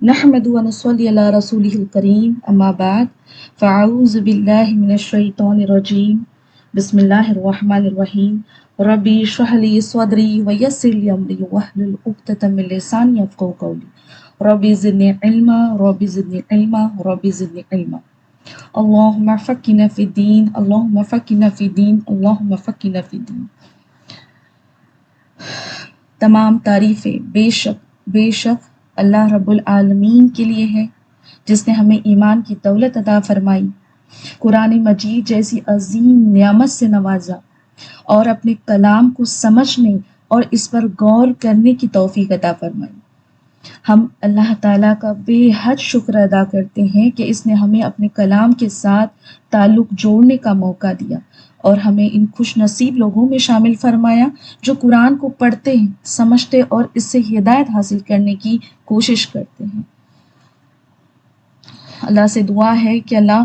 نحمد و نصلی علی رسولہ الکریم اما بعد فاعوذ باللہ من الشیطان الرجیم بسم اللہ الرحمن الرحیم ربی اشرح لی صدری ویسر لی امری واحلل عقدۃ من لسانی یفقہوا قولی ربی زدنی علما ربی زدنی علما ربی زدنی علما اللہم فقہنا فی الدین اللہم فقہنا فی الدین اللہم فقہنا فی الدین۔ تمام تعریفیں بے شک اللہ رب العالمین کے لیے ہے، جس نے ہمیں ایمان کی دولت عطا فرمائی، قرآن مجید جیسی عظیم نعمت سے نوازا اور اپنے کلام کو سمجھنے اور اس پر غور کرنے کی توفیق عطا فرمائی۔ ہم اللہ تعالیٰ کا بے حد شکر ادا کرتے ہیں کہ اس نے ہمیں اپنے کلام کے ساتھ تعلق جوڑنے کا موقع دیا اور ہمیں ان خوش نصیب لوگوں میں شامل فرمایا جو قرآن کو پڑھتے ہیں، سمجھتے اور اس سے ہدایت حاصل کرنے کی کوشش کرتے ہیں۔ اللہ سے دعا ہے کہ اللہ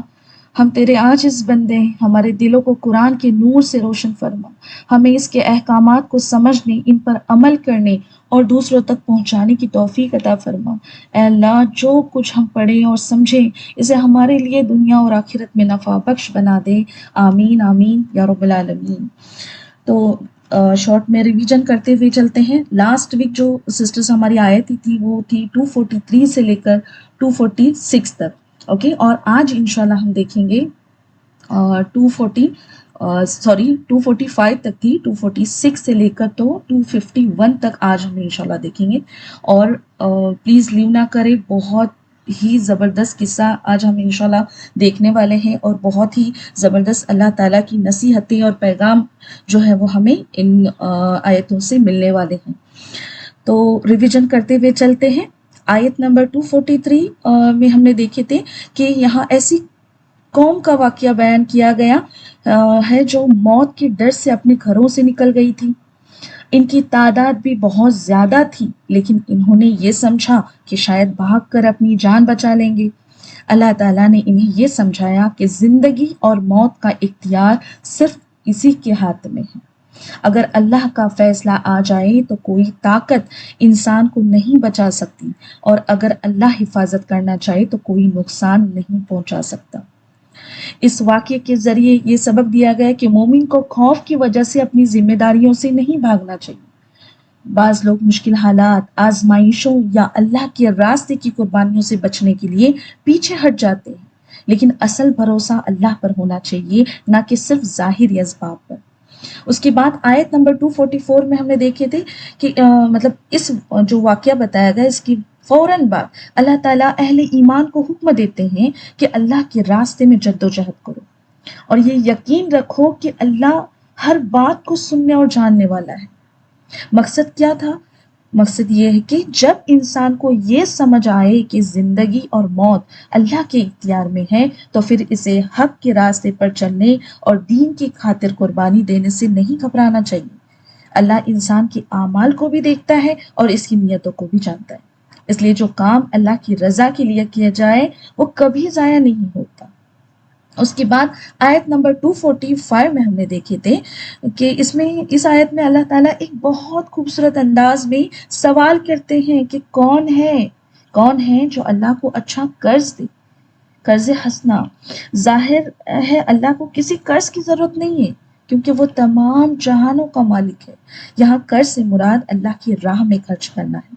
ہم تیرے عاجز بندے ہیں، ہمارے دلوں کو قرآن کے نور سے روشن فرما، ہمیں اس کے احکامات کو سمجھنے، ان پر عمل کرنے اور دوسروں تک پہنچانے کی توفیق عطا فرما۔ اے اللہ جو کچھ ہم پڑھیں اور سمجھیں اسے ہمارے لیے دنیا اور آخرت میں نفع بخش بنا دے، آمین آمین یا رب العالمین۔ تو شارٹ میں ریویژن کرتے ہوئے چلتے ہیں۔ لاسٹ ویک جو سسٹرز ہماری آیت تھی وہ تھی 243 سے لے کر 246 تک، اوکے، اور آج انشاءاللہ ہم دیکھیں گے 245 تک تھی، 246 سے لے کر تو 251 تک آج ہم انشاءاللہ دیکھیں گے۔ اور پلیز لیو نہ کرے، بہت ہی زبردست قصہ آج ہم انشاءاللہ دیکھنے والے ہیں اور بہت ہی زبردست اللہ تعالیٰ کی نصیحتیں اور پیغام جو ہے وہ ہمیں ان آیتوں سے ملنے والے ہیں۔ تو ریویژن کرتے ہوئے چلتے ہیں۔ آیت نمبر 243 میں ہم نے دیکھے تھے کہ یہاں ایسی قوم کا واقعہ بیان کیا گیا ہے جو موت کے ڈر سے اپنے گھروں سے نکل گئی تھی۔ ان کی تعداد بھی بہت زیادہ تھی، لیکن انہوں نے یہ سمجھا کہ شاید بھاگ کر اپنی جان بچا لیں گے۔ اللہ تعالیٰ نے انہیں یہ سمجھایا کہ زندگی اور موت کا اختیار صرف اسی کے ہاتھ میں ہے۔ اگر اللہ کا فیصلہ آ جائے تو کوئی طاقت انسان کو نہیں بچا سکتی، اور اگر اللہ حفاظت کرنا چاہے تو کوئی نقصان نہیں پہنچا سکتا۔ اس واقعے کے ذریعے یہ سبق دیا گیا کہ مومن کو خوف کی وجہ سے اپنی ذمہ داریوں سے نہیں بھاگنا چاہیے۔ بعض لوگ مشکل حالات، آزمائشوں یا اللہ کے راستے کی قربانیوں سے بچنے کے لیے پیچھے ہٹ جاتے ہیں، لیکن اصل بھروسہ اللہ پر ہونا چاہیے، نہ کہ صرف ظاہری اسباب پر۔ اس کے بعد آیت نمبر 244 میں ہم نے دیکھے تھے کہ مطلب اس جو واقعہ بتایا گیا اس کی فوراً بعد اللہ تعالیٰ اہل ایمان کو حکم دیتے ہیں کہ اللہ کے راستے میں جد و جہد کرو، اور یہ یقین رکھو کہ اللہ ہر بات کو سننے اور جاننے والا ہے۔ مقصد کیا تھا؟ مقصد یہ ہے کہ جب انسان کو یہ سمجھ آئے کہ زندگی اور موت اللہ کے اختیار میں ہے تو پھر اسے حق کے راستے پر چلنے اور دین کی خاطر قربانی دینے سے نہیں گھبرانا چاہیے۔ اللہ انسان کے اعمال کو بھی دیکھتا ہے اور اس کی نیتوں کو بھی جانتا ہے، اس لیے جو کام اللہ کی رضا کے لیے کیا جائے وہ کبھی ضائع نہیں ہوتا۔ اس کے بعد آیت نمبر 245 میں ہم نے دیکھے تھے کہ اس آیت میں اللہ تعالیٰ ایک بہت خوبصورت انداز میں سوال کرتے ہیں کہ کون ہے جو اللہ کو اچھا قرض دے، قرض حسنہ۔ ظاہر ہے اللہ کو کسی قرض کی ضرورت نہیں ہے کیونکہ وہ تمام جہانوں کا مالک ہے۔ یہاں قرض سے مراد اللہ کی راہ میں خرچ کرنا ہے۔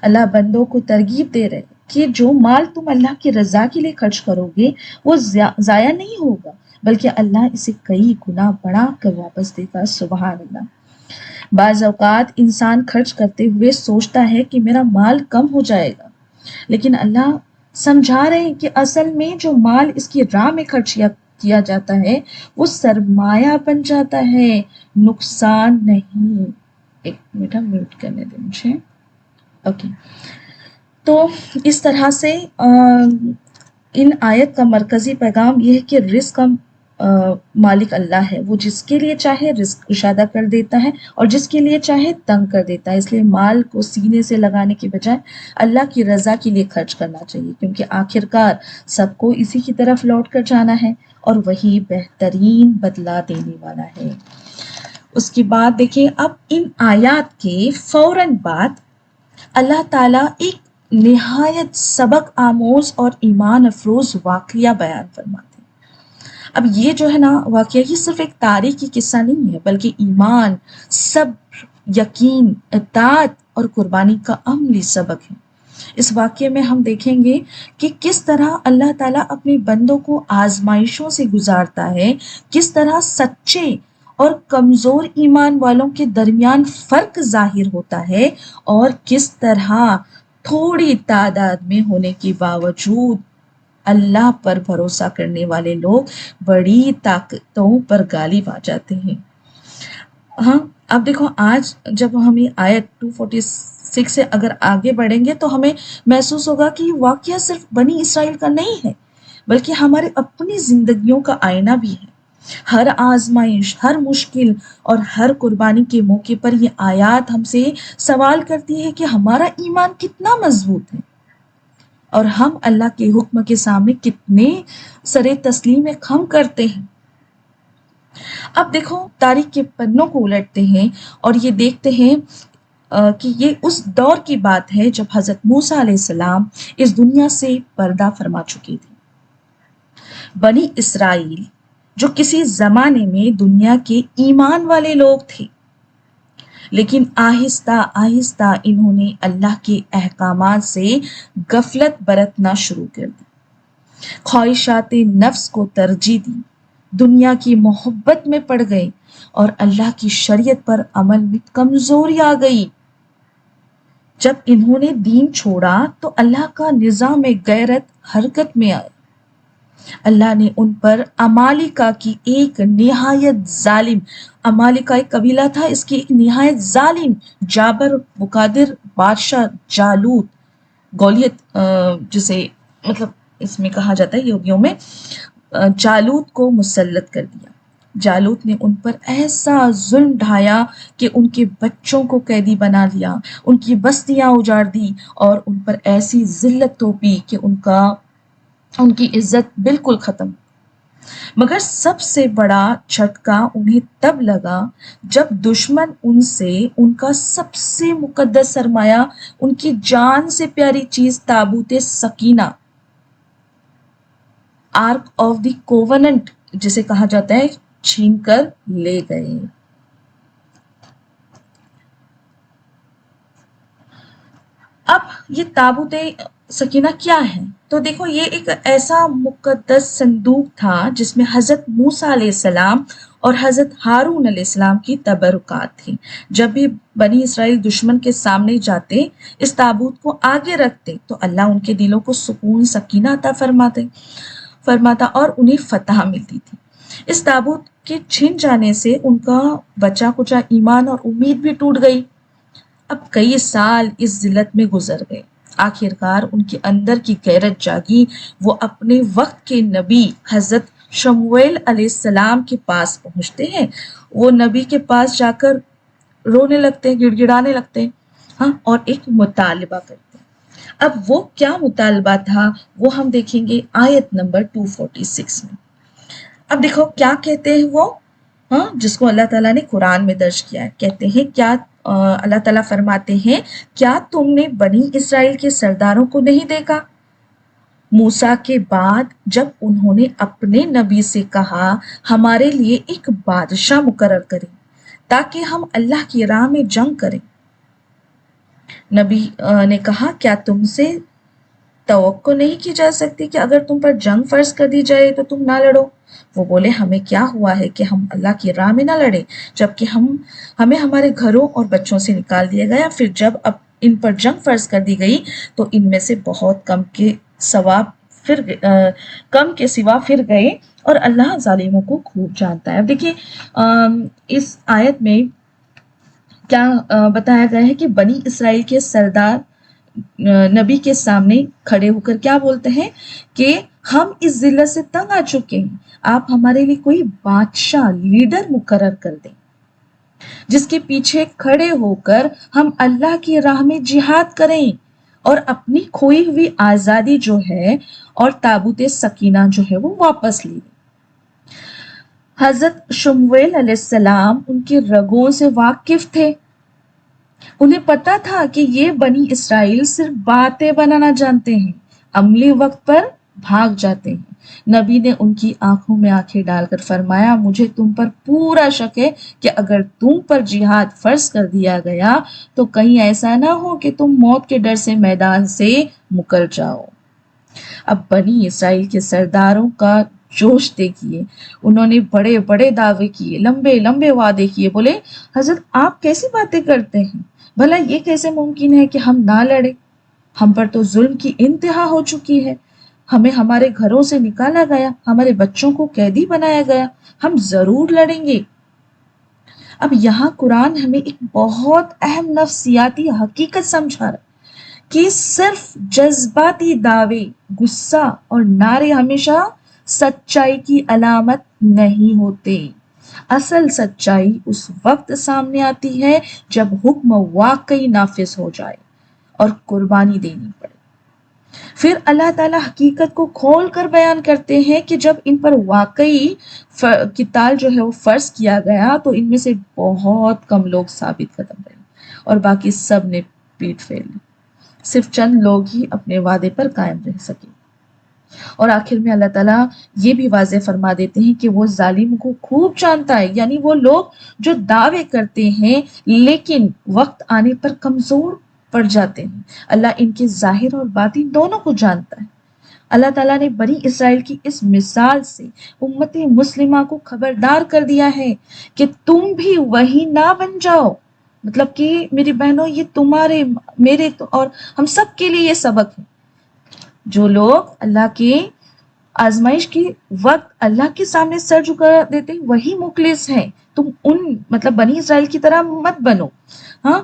اللہ بندوں کو ترغیب دے رہے کہ جو مال تم اللہ کی رضا کے لیے خرچ کرو گے وہ ضائع نہیں ہوگا، بلکہ اللہ اسے کئی گنا بڑھا کر واپس دے گا۔ سبحان اللہ۔ بعض اوقات انسان خرچ کرتے ہوئے سوچتا ہے کہ میرا مال کم ہو جائے گا، لیکن اللہ سمجھا رہے ہیں کہ اصل میں جو مال اس کی راہ میں خرچ کیا جاتا ہے وہ سرمایہ بن جاتا ہے، نقصان نہیں۔ ایک منٹ میوٹ کرنے دیں مجھے، اوکے۔ تو اس طرح سے ان آیت کا مرکزی پیغام یہ ہے کہ رزق کا مالک اللہ ہے، وہ جس کے لیے چاہے رزق ارشادہ کر دیتا ہے اور جس کے لیے چاہے تنگ کر دیتا ہے۔ اس لیے مال کو سینے سے لگانے کے بجائے اللہ کی رضا کے لیے خرچ کرنا چاہیے، کیونکہ آخرکار سب کو اسی کی طرف لوٹ کر جانا ہے اور وہی بہترین بدلہ دینے والا ہے۔ اس کے بعد دیکھیں، اب ان آیات کے فوراً بعد اللہ تعالیٰ ایک نہایت سبق آموز اور ایمان افروز واقعہ بیان فرماتے ہیں۔ اب یہ جو ہے نا واقعہ، یہ صرف ایک تاریخی قصہ نہیں ہے، بلکہ ایمان، صبر، یقین، اطاعت اور قربانی کا عملی سبق ہے۔ اس واقعے میں ہم دیکھیں گے کہ کس طرح اللہ تعالیٰ اپنے بندوں کو آزمائشوں سے گزارتا ہے، کس طرح سچے اور کمزور ایمان والوں کے درمیان فرق ظاہر ہوتا ہے، اور کس طرح تھوڑی تعداد میں ہونے کے باوجود اللہ پر بھروسہ کرنے والے لوگ بڑی طاقتوں پر غالب آ جاتے ہیں۔ ہاں، اب دیکھو آج جب ہمیں آیت 246 سے اگر آگے بڑھیں گے تو ہمیں محسوس ہوگا کہ یہ واقعہ صرف بنی اسرائیل کا نہیں ہے، بلکہ ہمارے اپنی زندگیوں کا آئینہ بھی ہے۔ ہر آزمائش، ہر مشکل اور ہر قربانی کے موقع پر یہ آیات ہم سے سوال کرتی ہے کہ ہمارا ایمان کتنا مضبوط ہے اور ہم اللہ کے حکم کے سامنے کتنے سرے تسلیم خم کرتے ہیں۔ اب دیکھو تاریخ کے پنوں کو الٹتے ہیں اور یہ دیکھتے ہیں کہ یہ اس دور کی بات ہے جب حضرت موسیٰ علیہ السلام اس دنیا سے پردہ فرما چکی تھی۔ بنی اسرائیل جو کسی زمانے میں دنیا کے ایمان والے لوگ تھے، لیکن آہستہ آہستہ انہوں نے اللہ کے احکامات سے غفلت برتنا شروع کر دی، خواہشات نفس کو ترجیح دی، دنیا کی محبت میں پڑ گئے اور اللہ کی شریعت پر عمل میں کمزوری آ گئی۔ جب انہوں نے دین چھوڑا تو اللہ کا نظام غیرت حرکت میں آیا۔ اللہ نے ان پر عمالقہ کی ایک نہایت ظالم، عمالقہ ایک قبیلہ تھا، اس کی ایک نہایت ظالم، جابر، مقادر بادشاہ جالوت، گولیت جسے مطلب اس میں کہا جاتا ہے یہودیوں میں، جالوت کو مسلط کر دیا۔ جالوت نے ان پر ایسا ظلم ڈھایا کہ ان کے بچوں کو قیدی بنا لیا، ان کی بستیاں اجاڑ دی اور ان پر ایسی ذلت تھوپی کہ ان کی عزت بالکل ختم۔ مگر سب سے بڑا جھٹکا انہیں تب لگا جب دشمن ان سے ان کا سب سے مقدس سرمایہ، ان کی جان سے پیاری چیز تابوت سکینہ، آرک آف دی کووننٹ جسے کہا جاتا ہے، چھین کر لے گئے۔ اب یہ تابوت سکینہ کیا ہے؟ تو دیکھو یہ ایک ایسا مقدس صندوق تھا جس میں حضرت موسیٰ علیہ السلام اور حضرت ہارون علیہ السلام کی تبرکات تھیں۔ جب بھی بنی اسرائیل دشمن کے سامنے جاتے، اس تابوت کو آگے رکھتے تو اللہ ان کے دلوں کو سکون، سکینہ عطا فرماتا اور انہیں فتح ملتی تھی۔ اس تابوت کے چھن جانے سے ان کا بچا کچا ایمان اور امید بھی ٹوٹ گئی۔ اب کئی سال اس ذلت میں گزر گئے، آخرکار ان کے اندر کی غیرت جاگی۔ وہ اپنے وقت کے نبی حضرت شمویل علیہ السلام کے پاس پہنچتے ہیں، وہ نبی کے پاس جا کر رونے لگتے ہیں، گڑ گڑانے لگتے ہیں، ہاں، اور ایک مطالبہ کرتے ہیں۔ اب وہ کیا مطالبہ تھا وہ ہم دیکھیں گے آیت نمبر 246 میں۔ اب دیکھو کیا کہتے ہیں وہ، ہاں، جس کو اللہ تعالیٰ نے قرآن میں درج کیا ہے۔ کہتے ہیں کیا اللہ تعالیٰ فرماتے ہیں، کیا تم نے بنی اسرائیل کے سرداروں کو نہیں دیکھا؟ موسیٰ کے بعد جب انہوں نے اپنے نبی سے کہا ہمارے لیے ایک بادشاہ مقرر کریں تاکہ ہم اللہ کی راہ میں جنگ کریں، نبی نے کہا کیا تم سے توقع نہیں کی جا سکتی کہ اگر تم پر جنگ فرض کر دی جائے تو تم نہ لڑو؟ وہ بولے ہمیں کیا ہوا ہے کہ ہم اللہ کی راہ میں نہ لڑیں، جبکہ ہمیں ہمارے گھروں اور بچوں سے نکال دیا گیا۔ پھر جب اب ان پر جنگ فرض کر دی گئی تو ان میں سے بہت کم کے سوا پھر گئے اور اللہ ظالموں کو خوب جانتا ہے۔ اب دیکھیے اس آیت میں کیا بتایا گیا ہے کہ بنی اسرائیل کے سردار نبی کے سامنے کھڑے ہو کر کیا بولتے ہیں کہ ہم اس ذلت سے تنگ آ چکے ہیں، آپ ہمارے لیے کوئی بادشاہ، لیڈر مقرر کر دیں جس کے پیچھے کھڑے ہو کر ہم اللہ کی راہ میں جہاد کریں اور اپنی کھوئی ہوئی آزادی جو ہے اور تابوت سکینہ جو ہے وہ واپس لیں۔ حضرت شمویل علیہ السلام ان کے رگوں سے واقف تھے، انہیں پتا تھا کہ یہ بنی اسرائیل صرف باتیں بنانا جانتے ہیں، عملی وقت پر بھاگ جاتے ہیں۔ نبی نے ان کی آنکھوں میں آنکھیں ڈال کر فرمایا، مجھے تم پر پورا شک ہے کہ اگر تم پر جہاد فرض کر دیا گیا تو کہیں ایسا نہ ہو کہ تم موت کے ڈر سے میدان سے مکر جاؤ۔ اب بنی اسرائیل کے سرداروں کا جوش دیکھیے، انہوں نے بڑے بڑے دعوے کیے، لمبے لمبے وعدے کیے، بولے حضرت آپ کیسی باتیں کرتے ہیں، بھلا یہ کیسے ممکن ہے کہ ہم نہ لڑیں، ہم پر تو ظلم کی انتہا ہو چکی ہے، ہمیں ہمارے گھروں سے نکالا گیا، ہمارے بچوں کو قیدی بنایا گیا، ہم ضرور لڑیں گے۔ اب یہاں قرآن ہمیں ایک بہت اہم نفسیاتی حقیقت سمجھا رہا ہے کہ صرف جذباتی دعوے، غصہ اور نعرے ہمیشہ سچائی کی علامت نہیں ہوتے۔ اصل سچائی اس وقت سامنے آتی ہے جب حکم واقعی نافذ ہو جائے اور قربانی دینی پڑے۔ پھر اللہ تعالیٰ حقیقت کو کھول کر بیان کرتے ہیں کہ جب ان پر واقعی قتال جو ہے وہ فرض کیا گیا تو ان میں سے بہت کم لوگ ثابت قدم رہے اور باقی سب نے پیٹ پھیر لی، صرف چند لوگ ہی اپنے وعدے پر قائم رہ سکے۔ اور آخر میں اللہ تعالیٰ یہ بھی واضح فرما دیتے ہیں کہ وہ ظالم کو خوب جانتا ہے، یعنی وہ لوگ جو دعوے کرتے ہیں لیکن وقت آنے پر کمزور پڑ جاتے ہیں، اللہ ان کے ظاہر اور باطن دونوں کو جانتا ہے۔ اللہ تعالیٰ نے بنی اسرائیل کی اس مثال سے امت مسلمہ کو خبردار کر دیا ہے کہ تم بھی وہی نہ بن جاؤ، مطلب کہ میری بہنوں یہ تمہارے میرے اور ہم سب کے لیے یہ سبق ہے۔ جو لوگ اللہ کے آزمائش کے وقت اللہ کے سامنے سر جھکا دیتے ہیں وہی مخلص ہیں، تم ان مطلب بنی اسرائیل کی طرح مت بنو۔ ہاں،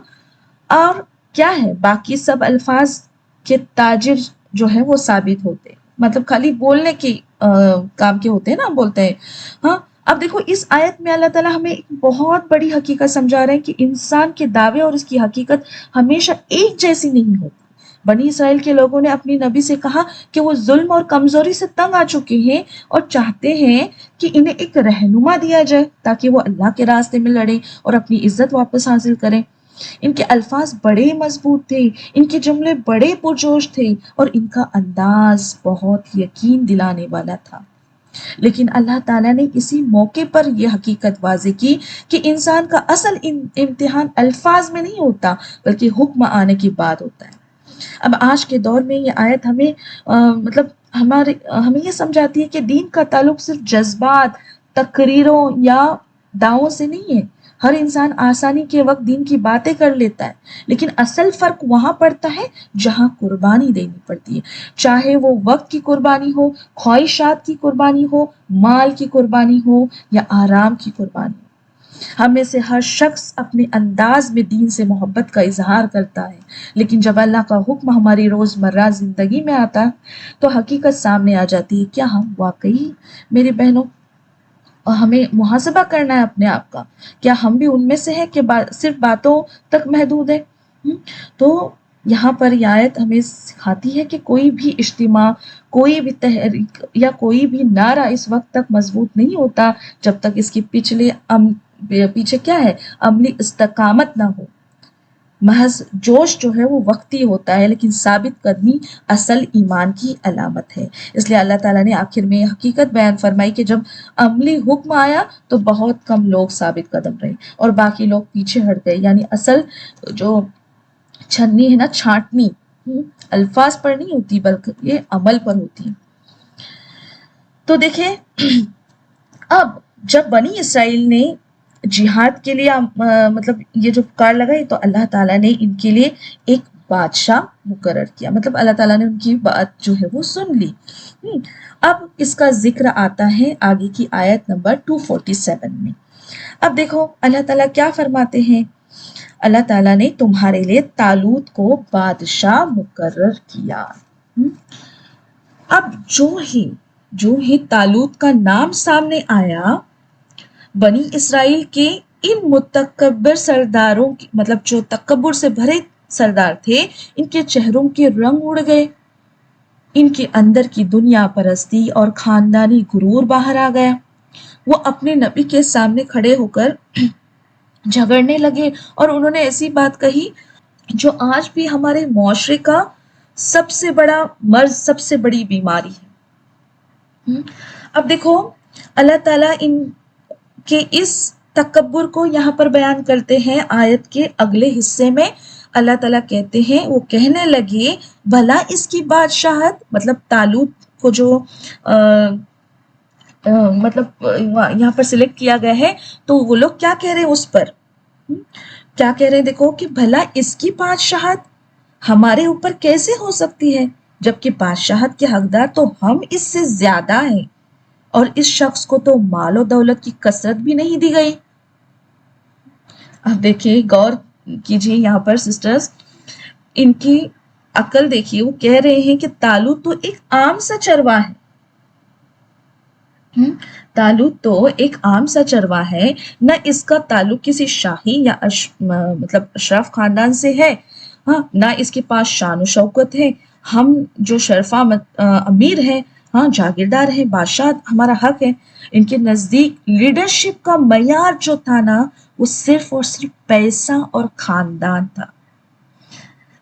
اور کیا ہے باقی سب الفاظ کے تاجر جو ہے وہ ثابت ہوتے ہیں، مطلب خالی بولنے کے کام کے ہوتے ہیں نا، بولتے ہیں۔ ہاں، اب دیکھو اس آیت میں اللہ تعالیٰ ہمیں ایک بہت بڑی حقیقت سمجھا رہے ہیں کہ انسان کے دعوے اور اس کی حقیقت ہمیشہ ایک جیسی نہیں ہوتی۔ بنی اسرائیل کے لوگوں نے اپنی نبی سے کہا کہ وہ ظلم اور کمزوری سے تنگ آ چکے ہیں اور چاہتے ہیں کہ انہیں ایک رہنما دیا جائے تاکہ وہ اللہ کے راستے میں لڑیں اور اپنی عزت واپس حاصل کریں۔ ان کے الفاظ بڑے مضبوط تھے، ان کے جملے بڑے پرجوش تھے اور ان کا انداز بہت یقین دلانے والا تھا، لیکن اللہ تعالیٰ نے اسی موقع پر یہ حقیقت واضح کی کہ انسان کا اصل امتحان الفاظ میں نہیں ہوتا بلکہ حکم آنے کے بعد ہوتا ہے۔ اب آج کے دور میں یہ آیت ہمیں مطلب ہمیں یہ سمجھاتی ہے کہ دین کا تعلق صرف جذبات، تقریروں یا دعووں سے نہیں ہے۔ ہر انسان آسانی کے وقت دین کی باتیں کر لیتا ہے، لیکن اصل فرق وہاں پڑتا ہے جہاں قربانی دینی پڑتی ہے، چاہے وہ وقت کی قربانی ہو، خواہشات کی قربانی ہو، مال کی قربانی ہو یا آرام کی قربانی ہو۔ ہم میں سے ہر شخص اپنے انداز میں دین سے محبت کا اظہار کرتا ہے، لیکن جب اللہ کا حکم ہماری روزمرہ زندگی میں آتا ہے تو حقیقت سامنے آ جاتی ہے۔ کیا ہم واقعی میری بہنوں ہمیں محاسبہ کرنا ہے اپنے آپ کا، کیا ہم بھی ان میں سے ہیں کہ صرف باتوں تک محدود ہے؟ تو یہاں پر یہ آیت ہمیں سکھاتی ہے کہ کوئی بھی اجتماع، کوئی بھی تحریک یا کوئی بھی نعرہ اس وقت تک مضبوط نہیں ہوتا جب تک اس کی پیچھے کیا ہے، عملی استقامت نہ ہو۔ محض جوش جو ہے وہ وقتی ہوتا ہے، لیکن ثابت قدمی اصل ایمان کی علامت ہے۔ اس لیے اللہ تعالیٰ نے آخر میں حقیقت بیان فرمائی کہ جب عملی حکم آیا تو بہت کم لوگ ثابت قدم رہے اور باقی لوگ پیچھے ہٹ گئے، یعنی اصل جو چھنی ہے نا، چھانٹنی الفاظ پر نہیں ہوتی بلکہ یہ عمل پر ہوتی ہے۔ تو دیکھیں اب جب بنی اسرائیل نے جہاد کے لیے مطلب یہ جو پکار لگائی تو اللہ تعالیٰ نے ان کے لیے ایک بادشاہ مقرر کیا، مطلب اللہ تعالیٰ نے ان کی بات جو ہے وہ سن لی۔ اب اس کا ذکر آتا ہے آگے کی آیت نمبر 247 میں۔ اب دیکھو اللہ تعالیٰ کیا فرماتے ہیں، اللہ تعالیٰ نے تمہارے لیے طالوت کو بادشاہ مقرر کیا۔ اب جو ہی طالوت کا نام سامنے آیا، بنی اسرائیل کے ان متکبر سرداروں کی مطلب جو تکبر سے بھرے سردار تھے، ان کے چہروں کے رنگ اڑ گئے، ان کے اندر کی دنیا پرستی اور خاندانی غرور باہر آ گیا۔ وہ اپنے نبی کے سامنے کھڑے ہو کر جھگڑنے لگے اور انہوں نے ایسی بات کہی جو آج بھی ہمارے معاشرے کا سب سے بڑا مرض، سب سے بڑی بیماری ہے۔ اب دیکھو اللہ تعالیٰ ان کے اس تکبر کو یہاں پر بیان کرتے ہیں آیت کے اگلے حصے میں۔ اللہ تعالیٰ کہتے ہیں وہ کہنے لگے بھلا اس کی بادشاہت، مطلب طالوت کو جو مطلب یہاں پر سلیکٹ کیا گیا ہے، تو وہ لوگ کیا کہہ رہے ہیں اس پر، کیا کہہ رہے ہیں دیکھو کہ بھلا اس کی بادشاہت ہمارے اوپر کیسے ہو سکتی ہے، جبکہ بادشاہت کے حقدار تو ہم اس سے زیادہ ہیں، اور اس شخص کو تو مال و دولت کی کثرت بھی نہیں دی گئی۔ اب دیکھیے غور کیجیے یہاں پر سسٹرز، ان کی عقل دیکھیے، وہ کہہ رہے ہیں کہ طالوت تو ایک عام سا چرواہ ہے، طالوت تو ایک عام سا چرواہ ہے، نہ اس کا تعلق کسی شاہی یا مطلب اشراف خاندان سے ہے، ہاں نہ اس کے پاس شان و شوکت ہے، ہم جو شرفا امیر ہیں، ہاں جاگیردار ہیں، بادشاہ ہمارا حق ہے۔ ان کے نزدیک لیڈرشپ کا معیار جو تھا نا، وہ صرف اور صرف پیسہ اور خاندان تھا۔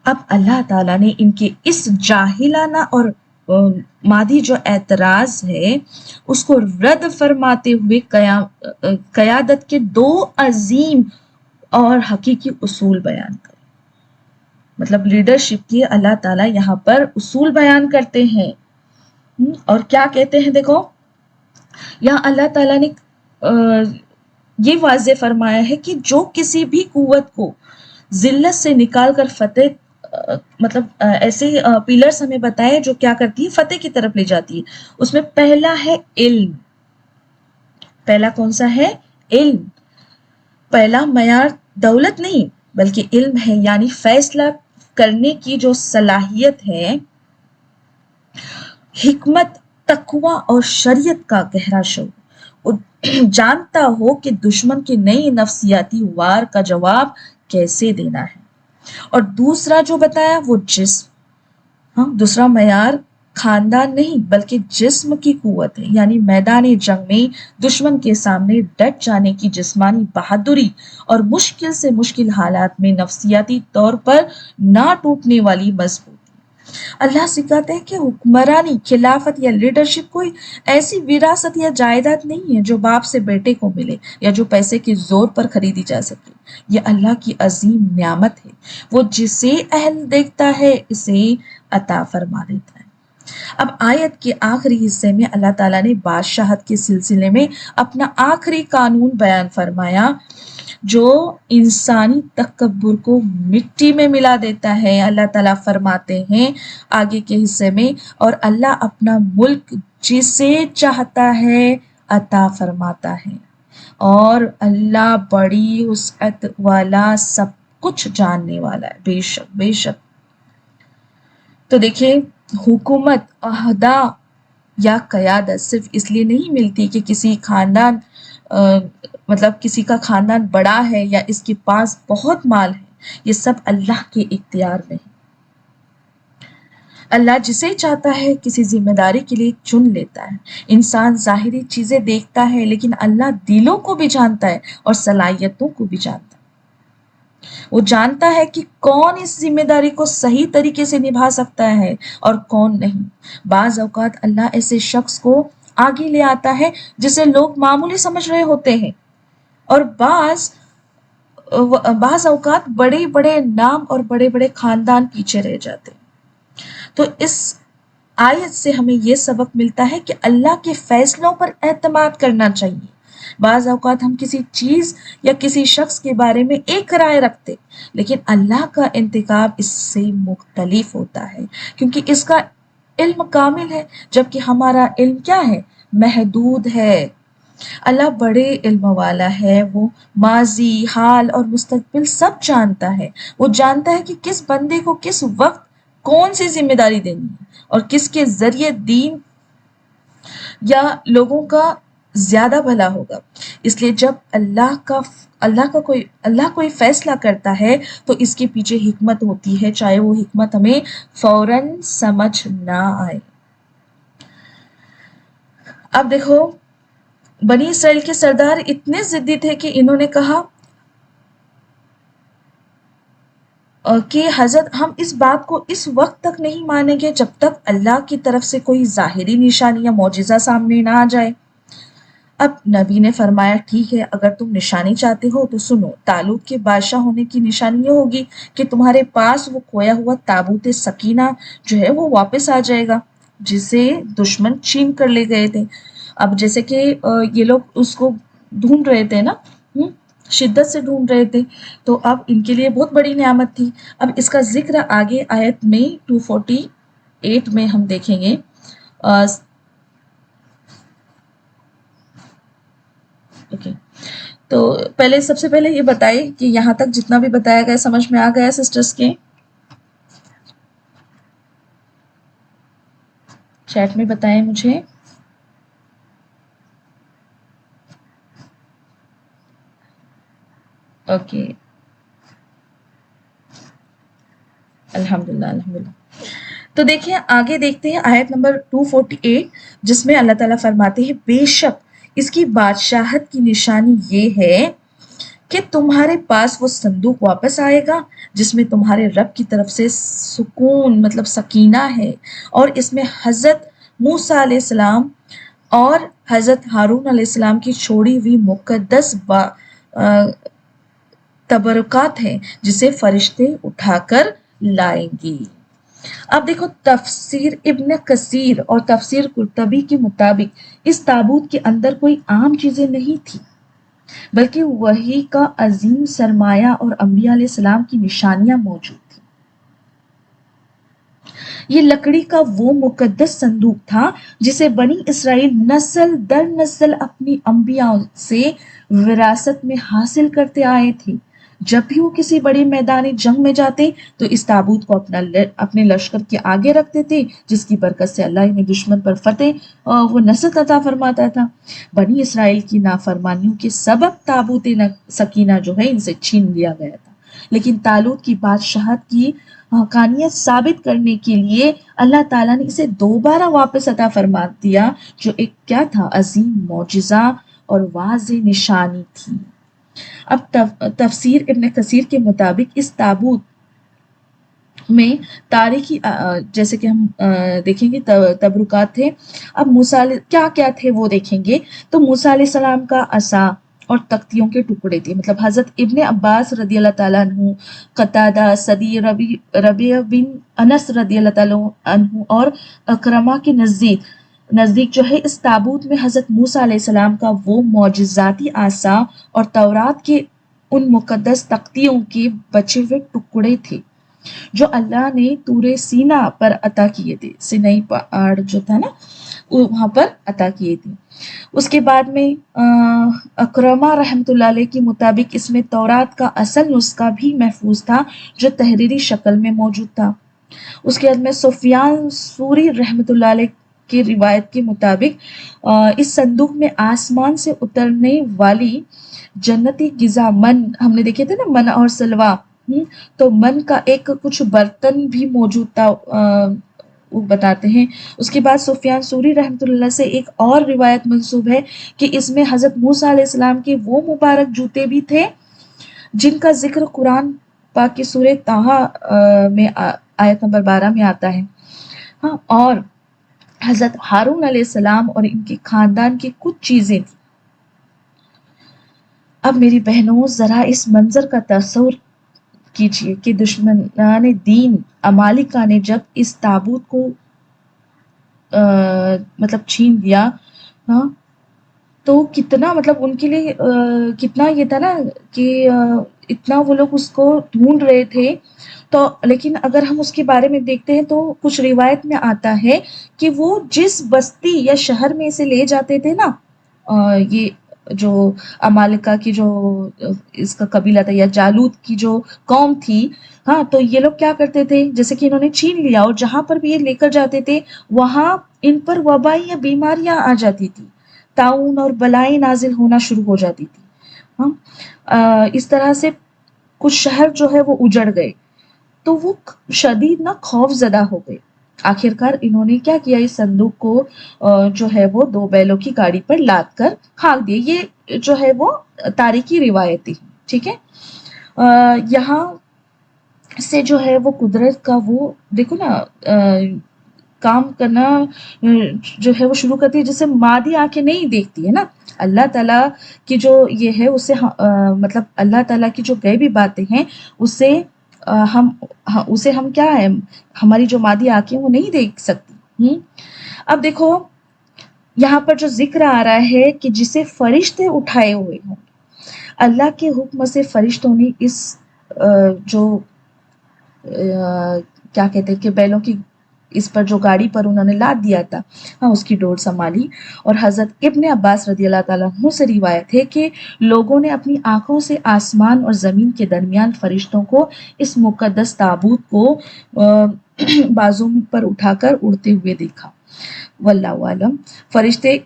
اب اللہ تعالیٰ نے ان کے اس جاہلانہ اور مادی جو اعتراض ہے اس کو رد فرماتے ہوئے قیادت کے دو عظیم اور حقیقی اصول بیان کرے۔ مطلب لیڈرشپ کی اللہ تعالیٰ یہاں پر اصول بیان کرتے ہیں، اور کیا کہتے ہیں دیکھو، یہاں اللہ تعالیٰ نے یہ واضح فرمایا ہے کہ جو کسی بھی قوت کو ذلت سے نکال کر فتح، مطلب ایسے پیلرز ہمیں بتائے جو کیا کرتی ہے، فتح کی طرف لے جاتی ہے۔ اس میں پہلا ہے علم، پہلا کون سا ہے؟ علم۔ پہلا معیار دولت نہیں بلکہ علم ہے، یعنی فیصلہ کرنے کی جو صلاحیت ہے، حکمت، تقوی اور شریعت کا گہرا شعور، جانتا ہو کہ دشمن کے نئی نفسیاتی وار کا جواب کیسے دینا ہے۔ اور دوسرا جو بتایا وہ جسم، ہاں دوسرا معیار خاندان نہیں بلکہ جسم کی قوت ہے، یعنی میدان جنگ میں دشمن کے سامنے ڈٹ جانے کی جسمانی بہادری اور مشکل سے مشکل حالات میں نفسیاتی طور پر نہ ٹوٹنے والی مضبوطی۔ اللہ سکھاتے ہیں کہ حکمرانی، خلافت یا لیڈرشپ کوئی ایسی وراثت یا جائیداد نہیں ہے جو باپ سے بیٹے کو ملے یا جو پیسے کے زور پر خریدی جا سکے۔ یہ اللہ کی عظیم نعمت ہے، وہ جسے اہل دیکھتا ہے اسے عطا فرما دیتا ہے۔ اب آیت کے آخری حصے میں اللہ تعالیٰ نے بادشاہت کے سلسلے میں اپنا آخری قانون بیان فرمایا جو انسانی تکبر کو مٹی میں ملا دیتا ہے۔ اللہ تعالیٰ فرماتے ہیں آگے کے حصے میں، اور اللہ اپنا ملک جسے چاہتا ہے عطا فرماتا ہے، اور اللہ بڑی وسعت والا، سب کچھ جاننے والا ہے۔ بے شک بے شک۔ تو دیکھیں، حکومت، عہدہ یا قیادت صرف اس لیے نہیں ملتی کہ کسی خاندان مطلب کسی کا خاندان بڑا ہے یا اس کے پاس بہت مال ہے، یہ سب اللہ کے اختیار میں ہے۔ اللہ جسے چاہتا ہے کسی ذمہ داری کے لیے چن لیتا ہے۔ انسان ظاہری چیزیں دیکھتا ہے لیکن اللہ دلوں کو بھی جانتا ہے اور صلاحیتوں کو بھی جانتا ہے۔ وہ جانتا ہے کہ کون اس ذمہ داری کو صحیح طریقے سے نبھا سکتا ہے اور کون نہیں۔ بعض اوقات اللہ ایسے شخص کو آگے لے آتا ہے جسے لوگ معمولی سمجھ رہے ہوتے ہیں، اور بعض اوقات بڑے بڑے نام اور بڑے بڑے خاندان پیچھے رہ جاتے ہیں۔ تو اس آیت سے ہمیں یہ سبق ملتا ہے کہ اللہ کے فیصلوں پر اعتماد کرنا چاہیے۔ بعض اوقات ہم کسی چیز یا کسی شخص کے بارے میں ایک رائے رکھتے، لیکن اللہ کا انتخاب اس سے مختلف ہوتا ہے، کیونکہ اس کا علم کامل ہے، جبکہ ہمارا علم کیا ہے؟ محدود ہے۔ اللہ بڑے علم والا ہے، وہ ماضی، حال اور مستقبل سب جانتا ہے۔ وہ جانتا ہے کہ کس بندے کو کس وقت کون سی ذمہ داری دینی ہے اور کس کے ذریعے دین یا لوگوں کا زیادہ بھلا ہوگا۔ اس لیے جب اللہ کوئی فیصلہ کرتا ہے تو اس کے پیچھے حکمت ہوتی ہے، چاہے وہ حکمت ہمیں فوراً سمجھ نہ آئے۔ اب دیکھو، بنی اسرائیل کے سردار اتنے ضدی تھے کہ انہوں نے کہا کہ حضرت ہم اس بات کو اس وقت تک نہیں مانیں گے جب تک اللہ کی طرف سے کوئی ظاہری نشانی یا معجزہ سامنے نہ آ جائے۔ اب نبی نے فرمایا ٹھیک ہے، اگر تم نشانی چاہتے ہو تو سنو، طالوت کے بادشاہ ہونے کی نشانی یہ ہوگی کہ تمہارے پاس وہ کھویا ہوا تابوت سکینہ جو ہے وہ واپس آ جائے گا، جسے دشمن چھین کر لے گئے تھے۔ اب جیسے کہ یہ لوگ اس کو ڈھونڈ رہے تھے نا، شدت سے ڈھونڈ رہے تھے، تو اب ان کے لیے بہت بڑی نعمت تھی۔ اب اس کا ذکر آگے آیت میں 248 میں ہم دیکھیں گے۔ اوکے، تو پہلے سب سے پہلے یہ بتائے کہ یہاں تک جتنا بھی بتایا گیا سمجھ میں آ گیا سسٹرز کے؟ چیٹ میں بتائیں مجھے۔ اوکے، الحمدللہ الحمدللہ۔ تو دیکھیں آگے دیکھتے ہیں آیت نمبر 248، جس میں اللہ تعالیٰ فرماتے ہیں بے شک اس کی بادشاہت کی نشانی یہ ہے کہ تمہارے پاس وہ صندوق واپس آئے گا جس میں تمہارے رب کی طرف سے سکون مطلب سکینہ ہے، اور اس میں حضرت موسیٰ علیہ السلام اور حضرت ہارون علیہ السلام کی چھوڑی ہوئی مقدس تبرکات ہیں جسے فرشتے اٹھا کر لائیں گی۔ اب دیکھو تفسیر ابن کثیر اور تفسیر قرطبی کے مطابق اس تابوت کے اندر کوئی عام چیزیں نہیں تھی، بلکہ وحی کا عظیم سرمایہ اور انبیاء علیہ السلام کی نشانیاں موجود تھیں۔ یہ لکڑی کا وہ مقدس صندوق تھا جسے بنی اسرائیل نسل در نسل اپنی انبیاء سے وراثت میں حاصل کرتے آئے تھے۔ جب بھی وہ کسی بڑے میدانی جنگ میں جاتے تو اس تابوت کو اپنے لشکر کے آگے رکھتے تھے، جس کی برکت سے اللہ انہیں دشمن پر فتح وہ نصرت عطا فرماتا تھا۔ بنی اسرائیل کی نافرمانیوں کے سبب تابوت سکینہ جو ہے ان سے چھین لیا گیا تھا، لیکن طالوت کی بادشاہت کی حقانیت ثابت کرنے کے لیے اللہ تعالیٰ نے اسے دوبارہ واپس عطا فرما دیا، جو ایک کیا تھا؟ عظیم معجزہ اور واضح نشانی تھی۔ اب تفسیر ابن کثیر کے مطابق اس تابوت میں تاریخی جیسے کہ ہم دیکھیں گے تبرکات تھے۔ اب موسیٰ کیا کیا تھے وہ دیکھیں گے، تو موسیٰ علیہ السلام کا عصا اور تختیوں کے ٹکڑے تھے، مطلب حضرت ابن عباس رضی اللہ تعالیٰ عنہ، قتادہ، صدی ربیع بن انس رضی اللہ تعالیٰ عنہ اور اکرمہ کے نزدیک جو ہے اس تابوت میں حضرت موسیٰ علیہ السلام کا وہ معجزاتی عصا اور تورات کے ان مقدس تختیوں کے بچے ہوئے ٹکڑے تھے جو اللہ نے طور سینا پر عطا کیے تھے، سینائی پہاڑ جو تھا نا وہاں پر عطا کیے تھے۔ اس کے بعد میں اکرمہ رحمۃ اللہ علیہ کے مطابق اس میں تورات کا اصل نسخہ بھی محفوظ تھا جو تحریری شکل میں موجود تھا۔ اس کے بعد میں سفیان ثوری رحمۃ اللہ علیہ کی روایت کے مطابق اس صندوق میں آسمان سے اترنے والی جنتی غذا من، ہم نے دیکھے تھے نا من اور سلوا، تو من کا ایک کچھ برتن بھی موجود تھا، وہ بتاتے ہیں۔ اس کے بعد سفیان ثوری رحمۃ اللہ سے ایک اور روایت منسوب ہے کہ اس میں حضرت موسیٰ علیہ السلام کے وہ مبارک جوتے بھی تھے جن کا ذکر قرآن پاک کی سورہ طٰہٰ میں آیت نمبر 12 میں آتا ہے، ہاں، اور حضرت ہارون علیہ السلام اور ان کے خاندان کی کچھ چیزیں تھیں۔ اب میری بہنوں ذرا اس منظر کا تصور کیجئے کہ دشمنان دین امالیکا نے جب اس تابوت کو مطلب چھین لیا، ہاں، تو کتنا مطلب ان کے لیے کتنا یہ تھا نا کہ اتنا وہ لوگ اس کو ڈھونڈ رہے تھے۔ تو لیکن اگر ہم اس کے بارے میں دیکھتے ہیں تو کچھ روایت میں آتا ہے کہ وہ جس بستی یا شہر میں اسے لے جاتے تھے نا، یہ جو امالکا کی جو اس کا قبیلہ تھا یا جالوت کی جو قوم تھی، ہاں، تو یہ لوگ کیا کرتے تھے، جیسے کہ انہوں نے چھین لیا اور جہاں پر بھی یہ لے کر جاتے تھے وہاں ان پر وبائی یا بیماریاں آ جاتی تھی، طاعون اور بلائیں نازل ہونا شروع ہو جاتی تھی، ہاں، اس طرح سے کچھ شہر جو ہے وہ اجڑ گئے، تو وہ شدید نہ خوف زدہ ہو گئے۔ آخرکار انہوں نے کیا کیا، اس صندوق کو جو ہے وہ 2 بیلوں کی گاڑی پر لاد کر کھاگ دیے۔ یہ جو ہے وہ تاریخی روایتی، ٹھیک ہے۔ یہاں سے جو ہے وہ قدرت کا وہ دیکھو نا کام کرنا جو ہے وہ شروع کرتی ہے، جسے مادی آنکھیں نہیں دیکھتی ہے نا۔ اللہ تعالیٰ کی جو یہ ہے اسے مطلب اللہ تعالیٰ کی جو غیبی باتیں ہیں اسے ہم اسے ہم کیا ہے، ہماری جو مادی آنکھیں وہ نہیں دیکھ سکتی۔ اب دیکھو یہاں پر جو ذکر آ رہا ہے کہ جسے فرشتے اٹھائے ہوئے ہوں، اللہ کے حکم سے فرشتوں نے اس جو کیا کہتے ہیں کہ بیلوں کی اس پر جو گاڑی پر انہوں نے لاد دیا تھا، ہاں اس کی ڈور سنبھالی۔ اور حضرت ابن عباس رضی اللہ تعالیٰ عنہ سے روایت ہے کہ لوگوں نے اپنی آنکھوں سے آسمان اور زمین کے درمیان فرشتوں کو اس مقدس تابوت کو بازو پر اٹھا کر اڑتے ہوئے دیکھا۔ واللہ عالم۔ فرشتے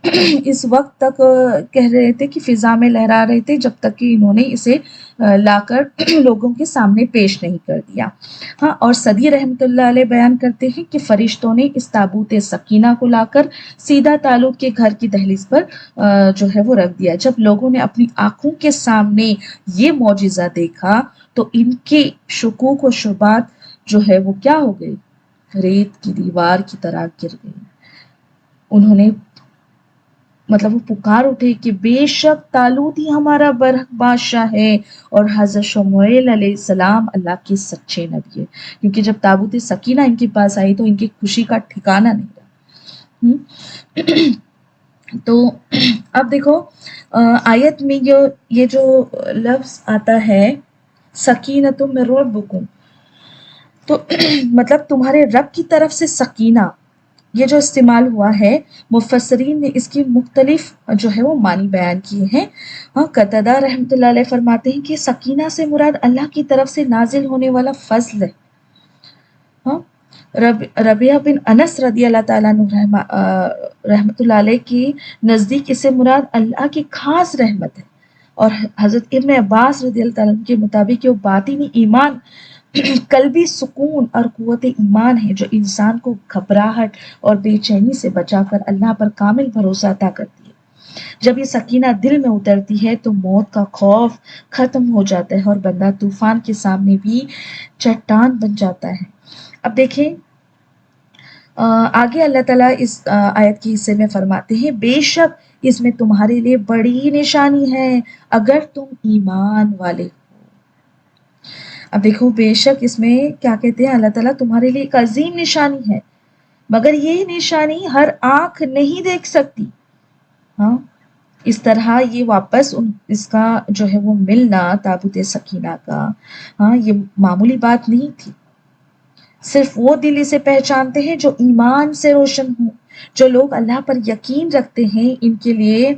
اس وقت تک کہہ رہے تھے کہ فضا میں لہرا رہے تھے جب تک کہ انہوں نے اسے لا کر لوگوں کے سامنے پیش نہیں کر دیا۔ ہاں، اور صدی رحمۃ اللہ علیہ بیان کرتے ہیں کہ فرشتوں نے اس تابوت سکینہ کو لا کر سیدھا تعلق کے گھر کی دہلیز پر جو ہے وہ رکھ دیا۔ جب لوگوں نے اپنی آنکھوں کے سامنے یہ معجزہ دیکھا تو ان کے شکوک و شبہات جو ہے وہ کیا ہو گئے، ریت کی دیوار کی طرح گر گئی۔ انہوں نے مطلب وہ پکار اٹھے کہ بے شک طالوت ہی ہمارا برحق بادشاہ ہے اور حضرت شموئیل علیہ السلام اللہ کے سچے نبی ہے۔ کیونکہ جب تابوت سکینہ ان کے پاس آئی تو ان کی خوشی کا ٹھکانہ نہیں رہا۔ تو اب دیکھو آیت میں یہ جو لفظ آتا ہے سکینۃ من ربکم، تو مطلب تمہارے رب کی طرف سے سکینہ، یہ جو استعمال ہوا ہے مفسرین نے اس کی مختلف جو ہے وہ معنی بیان کیے ہیں۔ ہاں، قتادہ رحمۃ اللہ علیہ فرماتے ہیں کہ سکینہ سے مراد اللہ کی طرف سے نازل ہونے والا فضل ہے۔ ہاں، ربیعہ بن انس رضی اللہ تعالیٰ عنہ رحمۃ اللہ علیہ کی نزدیک اس سے مراد اللہ کی خاص رحمت ہے، اور حضرت ابن عباس رضی اللہ تعالیٰ عنہ کے مطابق یہ باطنی ایمان، قلبی سکون اور قوت ایمان ہے جو انسان کو گھبراہٹ اور بے چینی سے بچا کر اللہ پر کامل بھروسہ عطا کرتی ہے۔ جب یہ سکینہ دل میں اترتی ہے تو موت کا خوف ختم ہو جاتا ہے اور بندہ طوفان کے سامنے بھی چٹان بن جاتا ہے۔ اب دیکھیں آگے اللہ تعالیٰ اس آیت کے حصے میں فرماتے ہیں بے شک اس میں تمہارے لیے بڑی نشانی ہے اگر تم ایمان والے ہو۔ اب دیکھو بے شک اس میں کیا کہتے ہیں، اللہ تعالیٰ تمہارے لیے ایک عظیم نشانی ہے، مگر یہ نشانی ہر آنکھ نہیں دیکھ سکتی۔ ہاں، اس طرح یہ واپس اس کا جو ہے وہ ملنا تابوت سکینہ کا، ہاں، یہ معمولی بات نہیں تھی۔ صرف وہ دل اسے پہچانتے ہیں جو ایمان سے روشن ہوں۔ جو لوگ اللہ پر یقین رکھتے ہیں ان کے لیے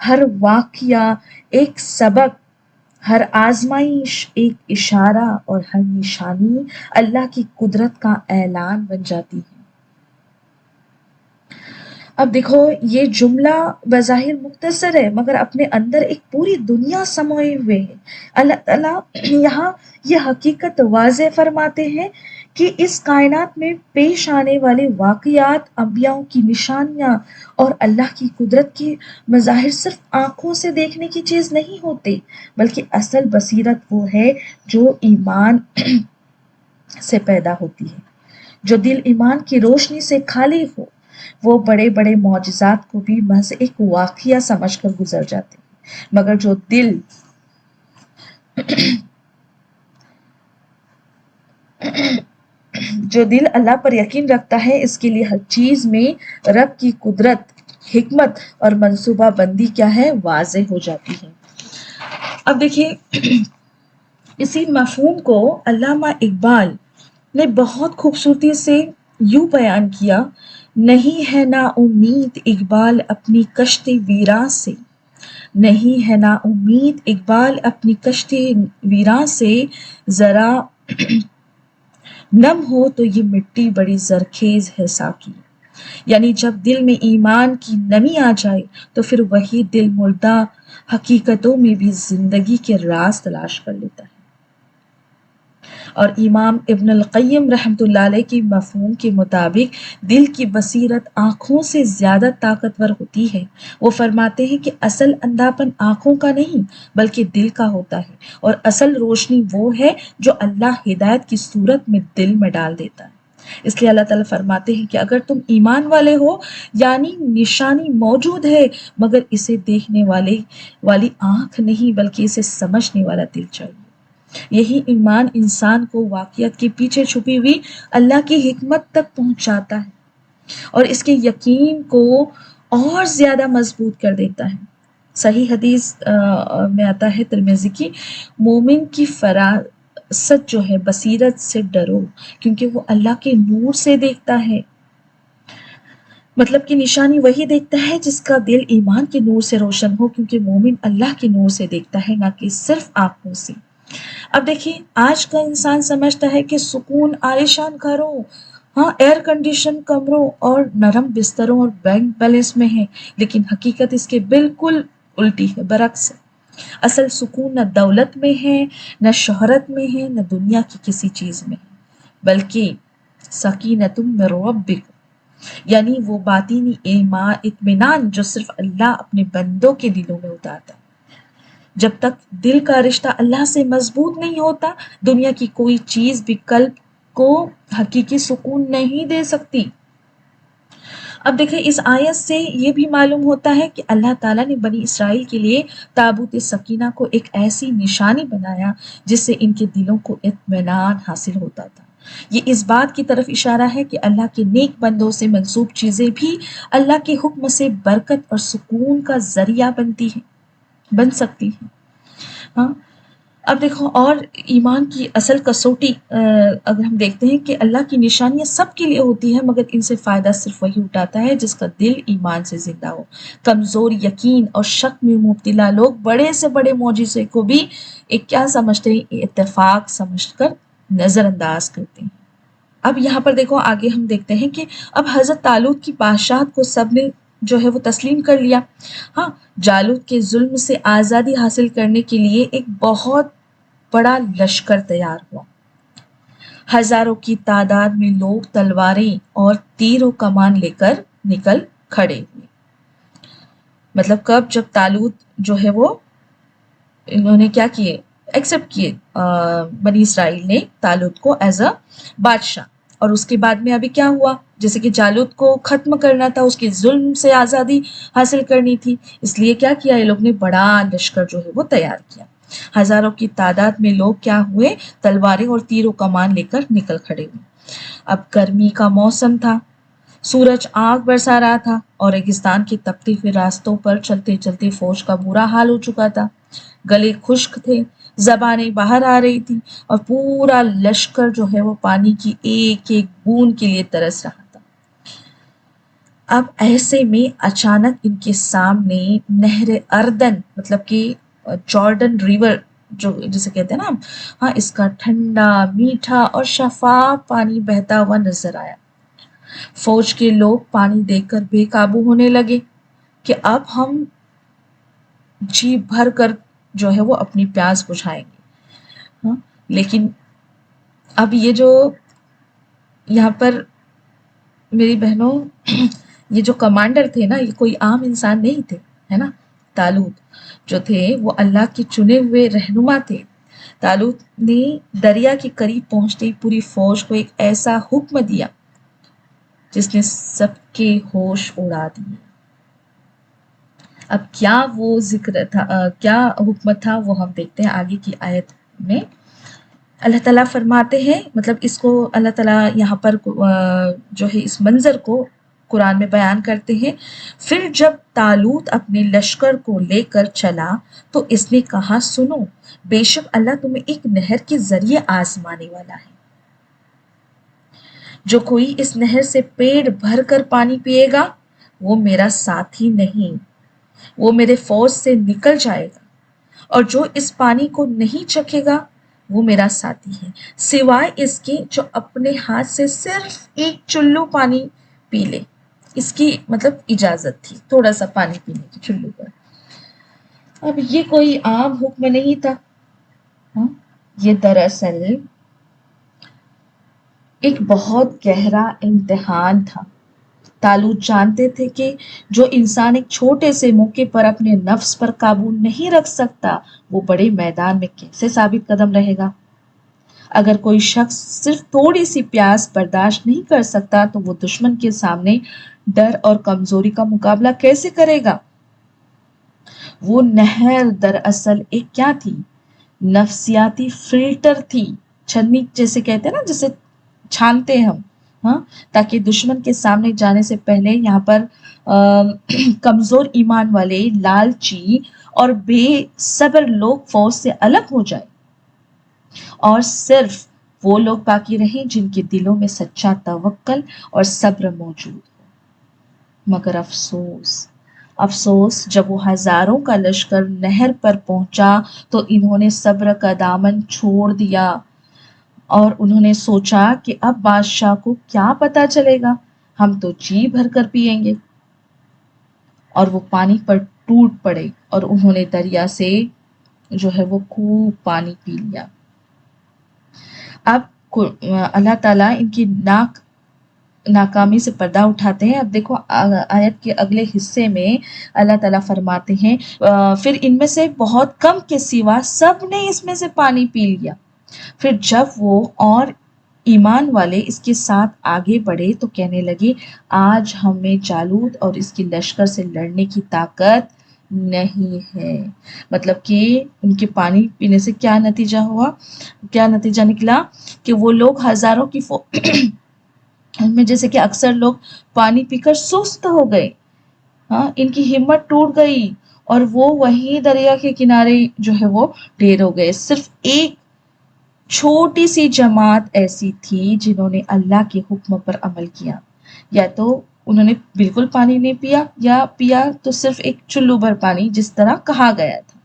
ہر واقعہ ایک سبق، ہر آزمائش ایک اشارہ اور ہر نشانی اللہ کی قدرت کا اعلان بن جاتی ہے۔ اب دیکھو یہ جملہ بظاہر مختصر ہے مگر اپنے اندر ایک پوری دنیا سموئے ہوئے ہے۔ اللہ تعالیٰ یہاں یہ حقیقت واضح فرماتے ہیں کہ اس کائنات میں پیش آنے والے واقعات، انبیاء کی نشانیاں اور اللہ کی قدرت کے مظاہر صرف آنکھوں سے دیکھنے کی چیز نہیں ہوتے، بلکہ اصل بصیرت وہ ہے جو ایمان سے پیدا ہوتی ہے۔ جو دل ایمان کی روشنی سے خالی ہو وہ بڑے بڑے معجزات کو بھی محض ایک واقعہ سمجھ کر گزر جاتے ہیں، مگر جو دل اللہ پر یقین رکھتا ہے اس کے لیے ہر چیز میں رب کی قدرت، حکمت اور منصوبہ بندی کیا ہے، واضح ہو جاتی ہے۔ اب دیکھیے اسی مفہوم کو علامہ اقبال نے بہت خوبصورتی سے یوں بیان کیا، نہیں ہے نا امید اقبال اپنی کشتی ویراں سے، نہیں ہے نا امید اقبال اپنی کشتی ویراں سے، ذرا نم ہو تو یہ مٹی بڑی زرخیز ہے ساقی۔ یعنی جب دل میں ایمان کی نمی آ جائے تو پھر وہی دل مردہ حقیقتوں میں بھی زندگی کے راز تلاش کر لیتا ہے۔ اور امام ابن القیم رحمۃ اللہ علیہ کی مفہوم کے مطابق دل کی بصیرت آنکھوں سے زیادہ طاقتور ہوتی ہے۔ وہ فرماتے ہیں کہ اصل اندھاپن آنکھوں کا نہیں بلکہ دل کا ہوتا ہے، اور اصل روشنی وہ ہے جو اللہ ہدایت کی صورت میں دل میں ڈال دیتا ہے۔ اس لیے اللہ تعالیٰ فرماتے ہیں کہ اگر تم ایمان والے ہو، یعنی نشانی موجود ہے مگر اسے دیکھنے والی آنکھ نہیں بلکہ اسے سمجھنے والا دل چاہیے۔ یہی ایمان انسان کو واقعات کے پیچھے چھپی ہوئی اللہ کی حکمت تک پہنچاتا ہے اور اس کے یقین کو اور زیادہ مضبوط کر دیتا ہے۔ صحیح حدیث میں آتا ہے ترمذی کی، مومن کی فراست جو ہے بصیرت سے ڈرو کیونکہ وہ اللہ کے نور سے دیکھتا ہے۔ مطلب کہ نشانی وہی دیکھتا ہے جس کا دل ایمان کے نور سے روشن ہو، کیونکہ مومن اللہ کے نور سے دیکھتا ہے، نہ کہ صرف آنکھوں سے۔ اب دیکھیے آج کا انسان سمجھتا ہے کہ سکون عالیشان گھروں، ہاں ایئر کنڈیشن کمروں اور نرم بستروں اور بینک بیلنس میں ہے، لیکن حقیقت اس کے بالکل الٹی ہے، برعکس ہے۔ اصل سکون نہ دولت میں ہے، نہ شہرت میں ہے، نہ دنیا کی کسی چیز میں ہے، بلکہ سکینۃ من ربک، یعنی وہ باطنی اطمینان جو صرف اللہ اپنے بندوں کے دلوں میں اتارتا ہے۔ جب تک دل کا رشتہ اللہ سے مضبوط نہیں ہوتا، دنیا کی کوئی چیز بھی قلب کو حقیقی سکون نہیں دے سکتی۔ اب دیکھیں اس آیت سے یہ بھی معلوم ہوتا ہے کہ اللہ تعالیٰ نے بنی اسرائیل کے لیے تابوت سکینہ کو ایک ایسی نشانی بنایا جس سے ان کے دلوں کو اطمینان حاصل ہوتا تھا۔ یہ اس بات کی طرف اشارہ ہے کہ اللہ کے نیک بندوں سے منسوب چیزیں بھی اللہ کے حکم سے برکت اور سکون کا ذریعہ بن سکتی ہیں۔ ہاں اب دیکھو اور ایمان کی اصل کسوٹی اگر ہم دیکھتے ہیں کہ اللہ کی نشانیاں سب کے لیے ہوتی ہیں مگر ان سے فائدہ صرف وہی اٹھاتا ہے جس کا دل ایمان سے زندہ ہو۔ کمزور یقین اور شک میں مبتلا لوگ بڑے سے بڑے معجزے کو بھی ایک کیا سمجھتے ہیں، اتفاق سمجھ کر نظر انداز کرتے ہیں۔ اب یہاں پر دیکھو آگے ہم دیکھتے ہیں کہ اب حضرت طالوت کی بادشاہت کو سب نے جو ہے وہ تسلیم کر لیا۔ ہاں جالوت کے ظلم سے آزادی حاصل کرنے کے لیے ایک بہت بڑا لشکر تیار ہوا۔ ہزاروں کی تعداد میں لوگ تلواریں اور تیر و کمان لے کر نکل کھڑے ہوئے۔ مطلب کب؟ جب طالوت جو ہے وہ انہوں نے کیا کیے، ایکسپٹ کیے بنی اسرائیل نے طالوت کو ایز اے بادشاہ، اور اس کے بعد میں ابھی کیا ہوا، جیسے کہ جالوت کو ختم کرنا تھا، اس کے ظلم سے آزادی حاصل کرنی تھی، اس لیے کیا کیا یہ لوگ نے، بڑا لشکر جو ہے وہ تیار کیا۔ ہزاروں کی تعداد میں لوگ کیا ہوئے، تلواریں اور تیر و کمان لے کر نکل کھڑے ہوئے۔ اب گرمی کا موسم تھا، سورج آگ برسا رہا تھا اور ریگستان کے تپتے ہوئے راستوں پر چلتے چلتے فوج کا برا حال ہو چکا تھا۔ گلے خشک تھے، زبانیں باہر آ رہی تھی اور پورا لشکر جو ہے وہ پانی کی ایک ایک بوند کے لیے ترس رہا تھا۔ اب ایسے میں اچانک ان کے سامنے نہر اردن، مطلب کہ جارڈن ریور جو جسے کہتے ہیں نا، ہاں اس کا ٹھنڈا میٹھا اور شفاف پانی بہتا ہوا نظر آیا۔ فوج کے لوگ پانی دیکھ کر بے قابو ہونے لگے کہ اب ہم جی بھر کر جو ہے وہ اپنی پیاس بجھائیں گے۔ ہاں لیکن اب یہ جو یہاں پر میری بہنوں یہ جو کمانڈر تھے نا، یہ کوئی عام انسان نہیں تھے، ہے نا۔ طالوت جو تھے وہ اللہ کے چنے ہوئے رہنما تھے۔ طالوت نے دریا کے قریب پہنچتے ہی پوری فوج کو ایک ایسا حکم دیا جس نے سب کے ہوش اڑا دیے۔ اب کیا وہ ذکر تھا، کیا حکم تھا، وہ ہم دیکھتے ہیں آگے کی آیت میں۔ اللہ تعالیٰ فرماتے ہیں، مطلب اس کو اللہ تعالیٰ یہاں پر جو ہے اس منظر کو قرآن میں بیان کرتے ہیں۔ پھر جب طالوت اپنے لشکر کو لے کر چلا تو اس نے کہا، سنو، بے شک اللہ تمہیں ایک نہر کے ذریعے آزمانے والا ہے۔ جو کوئی اس نہر سے پیٹ بھر کر پانی پیے گا وہ میرا ساتھی نہیں، وہ میرے فوج سے نکل جائے گا، اور جو اس پانی کو نہیں چکھے گا وہ میرا ساتھی ہے، سوائے اس کے جو اپنے ہاتھ سے صرف ایک چلو پانی پی لے۔ اس کی مطلب اجازت تھی تھوڑا سا پانی پینے کی چلو پر۔ اب یہ کوئی عام حکم نہیں تھا، ہاں یہ دراصل ایک بہت گہرا امتحان تھا۔ طالوت جانتے تھے کہ جو انسان ایک چھوٹے سے موقع پر اپنے نفس پر قابو نہیں رکھ سکتا، وہ بڑے میدان میں کیسے ثابت قدم رہے گا۔ اگر کوئی شخص صرف تھوڑی سی پیاس برداشت نہیں کر سکتا تو وہ دشمن کے سامنے ڈر اور کمزوری کا مقابلہ کیسے کرے گا؟ وہ نہر دراصل ایک کیا تھی؟ نفسیاتی فلٹر تھی۔ چھنی جیسے کہتے ہیں نا، جیسے چھانتے ہیں ہم، ہاں، تاکہ دشمن کے سامنے جانے سے پہلے یہاں پر کمزور ایمان والے، لالچی اور بے صبر لوگ فوج سے الگ ہو جائے، اور صرف وہ لوگ باقی رہیں جن کے دلوں میں سچا توکل اور صبر موجود ہو۔ مگر افسوس جب وہ ہزاروں کا لشکر نہر پر پہنچا تو انہوں نے صبر کا دامن چھوڑ دیا، اور انہوں نے سوچا کہ اب بادشاہ کو کیا پتا چلے گا، ہم تو جی بھر کر پیئیں گے۔ اور وہ پانی پر ٹوٹ پڑے اور انہوں نے دریا سے جو ہے وہ خوب پانی پی لیا۔ اب اللہ تعالیٰ ان کی ناکامی سے پردہ اٹھاتے ہیں۔ اب دیکھو آیت کے اگلے حصے میں اللہ تعالیٰ فرماتے ہیں پھر ان میں سے بہت کم کے سوا سب نے اس میں سے پانی پی لیا۔ پھر جب وہ اور ایمان والے اس کے ساتھ آگے بڑھے تو کہنے لگے آج ہمیں جالوت اور اس کی لشکر سے لڑنے کی طاقت نہیں ہے۔ مطلب کہ ان کے پانی پینے سے کیا نتیجہ ہوا، کیا نتیجہ نکلا کہ وہ لوگ ہزاروں کی ان میں جیسے کہ اکثر لوگ پانی پی کر سست ہو گئے، ہاں، ان کی ہمت ٹوٹ گئی اور وہ وہیں دریا کے کنارے جو ہے وہ ڈھیر ہو گئے۔ صرف ایک چھوٹی سی جماعت ایسی تھی جنہوں نے اللہ کے حکم پر عمل کیا، یا تو انہوں نے بالکل پانی نہیں پیا یا پیا تو صرف ایک چلو بھر پانی، جس طرح کہا گیا تھا۔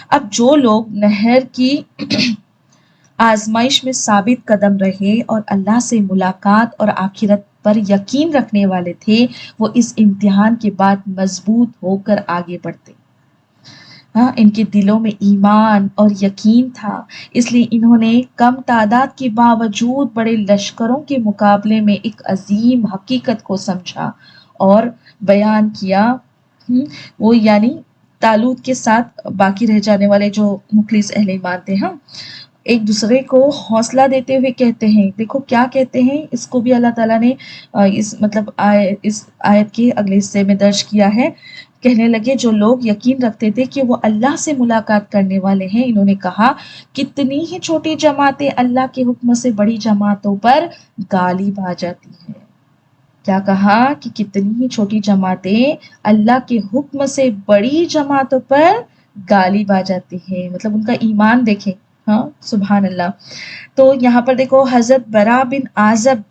اب جو لوگ نہر کی آزمائش میں ثابت قدم رہے اور اللہ سے ملاقات اور آخرت پر یقین رکھنے والے تھے، وہ اس امتحان کے بعد مضبوط ہو کر آگے بڑھتے۔ ہاں، ان کے دلوں میں ایمان اور یقین تھا، اس لیے انہوں نے کم تعداد کے باوجود بڑے لشکروں کے مقابلے میں ایک عظیم حقیقت کو سمجھا اور بیان کیا۔ وہ یعنی طالوت کے ساتھ باقی رہ جانے والے جو مخلص اہل ایمان تھے، ہاں، ایک دوسرے کو حوصلہ دیتے ہوئے کہتے ہیں، دیکھو کیا کہتے ہیں، اس کو بھی اللہ تعالیٰ نے اس آیت کے اگلے حصے میں درج کیا ہے۔ کہنے لگے جو لوگ یقین رکھتے تھے کہ وہ اللہ سے ملاقات کرنے والے ہیں، انہوں نے کہا کتنی ہی چھوٹی جماعتیں اللہ کے حکم سے بڑی جماعتوں پر غالب آ جاتی ہیں۔ کیا کہا کہ کتنی ہی چھوٹی جماعتیں اللہ کے حکم سے بڑی جماعتوں پر غالب آ جاتی ہیں، مطلب ان کا ایمان دیکھیں، ہاں، سبحان اللہ۔ تو یہاں پر دیکھو حضرت برا بن عازب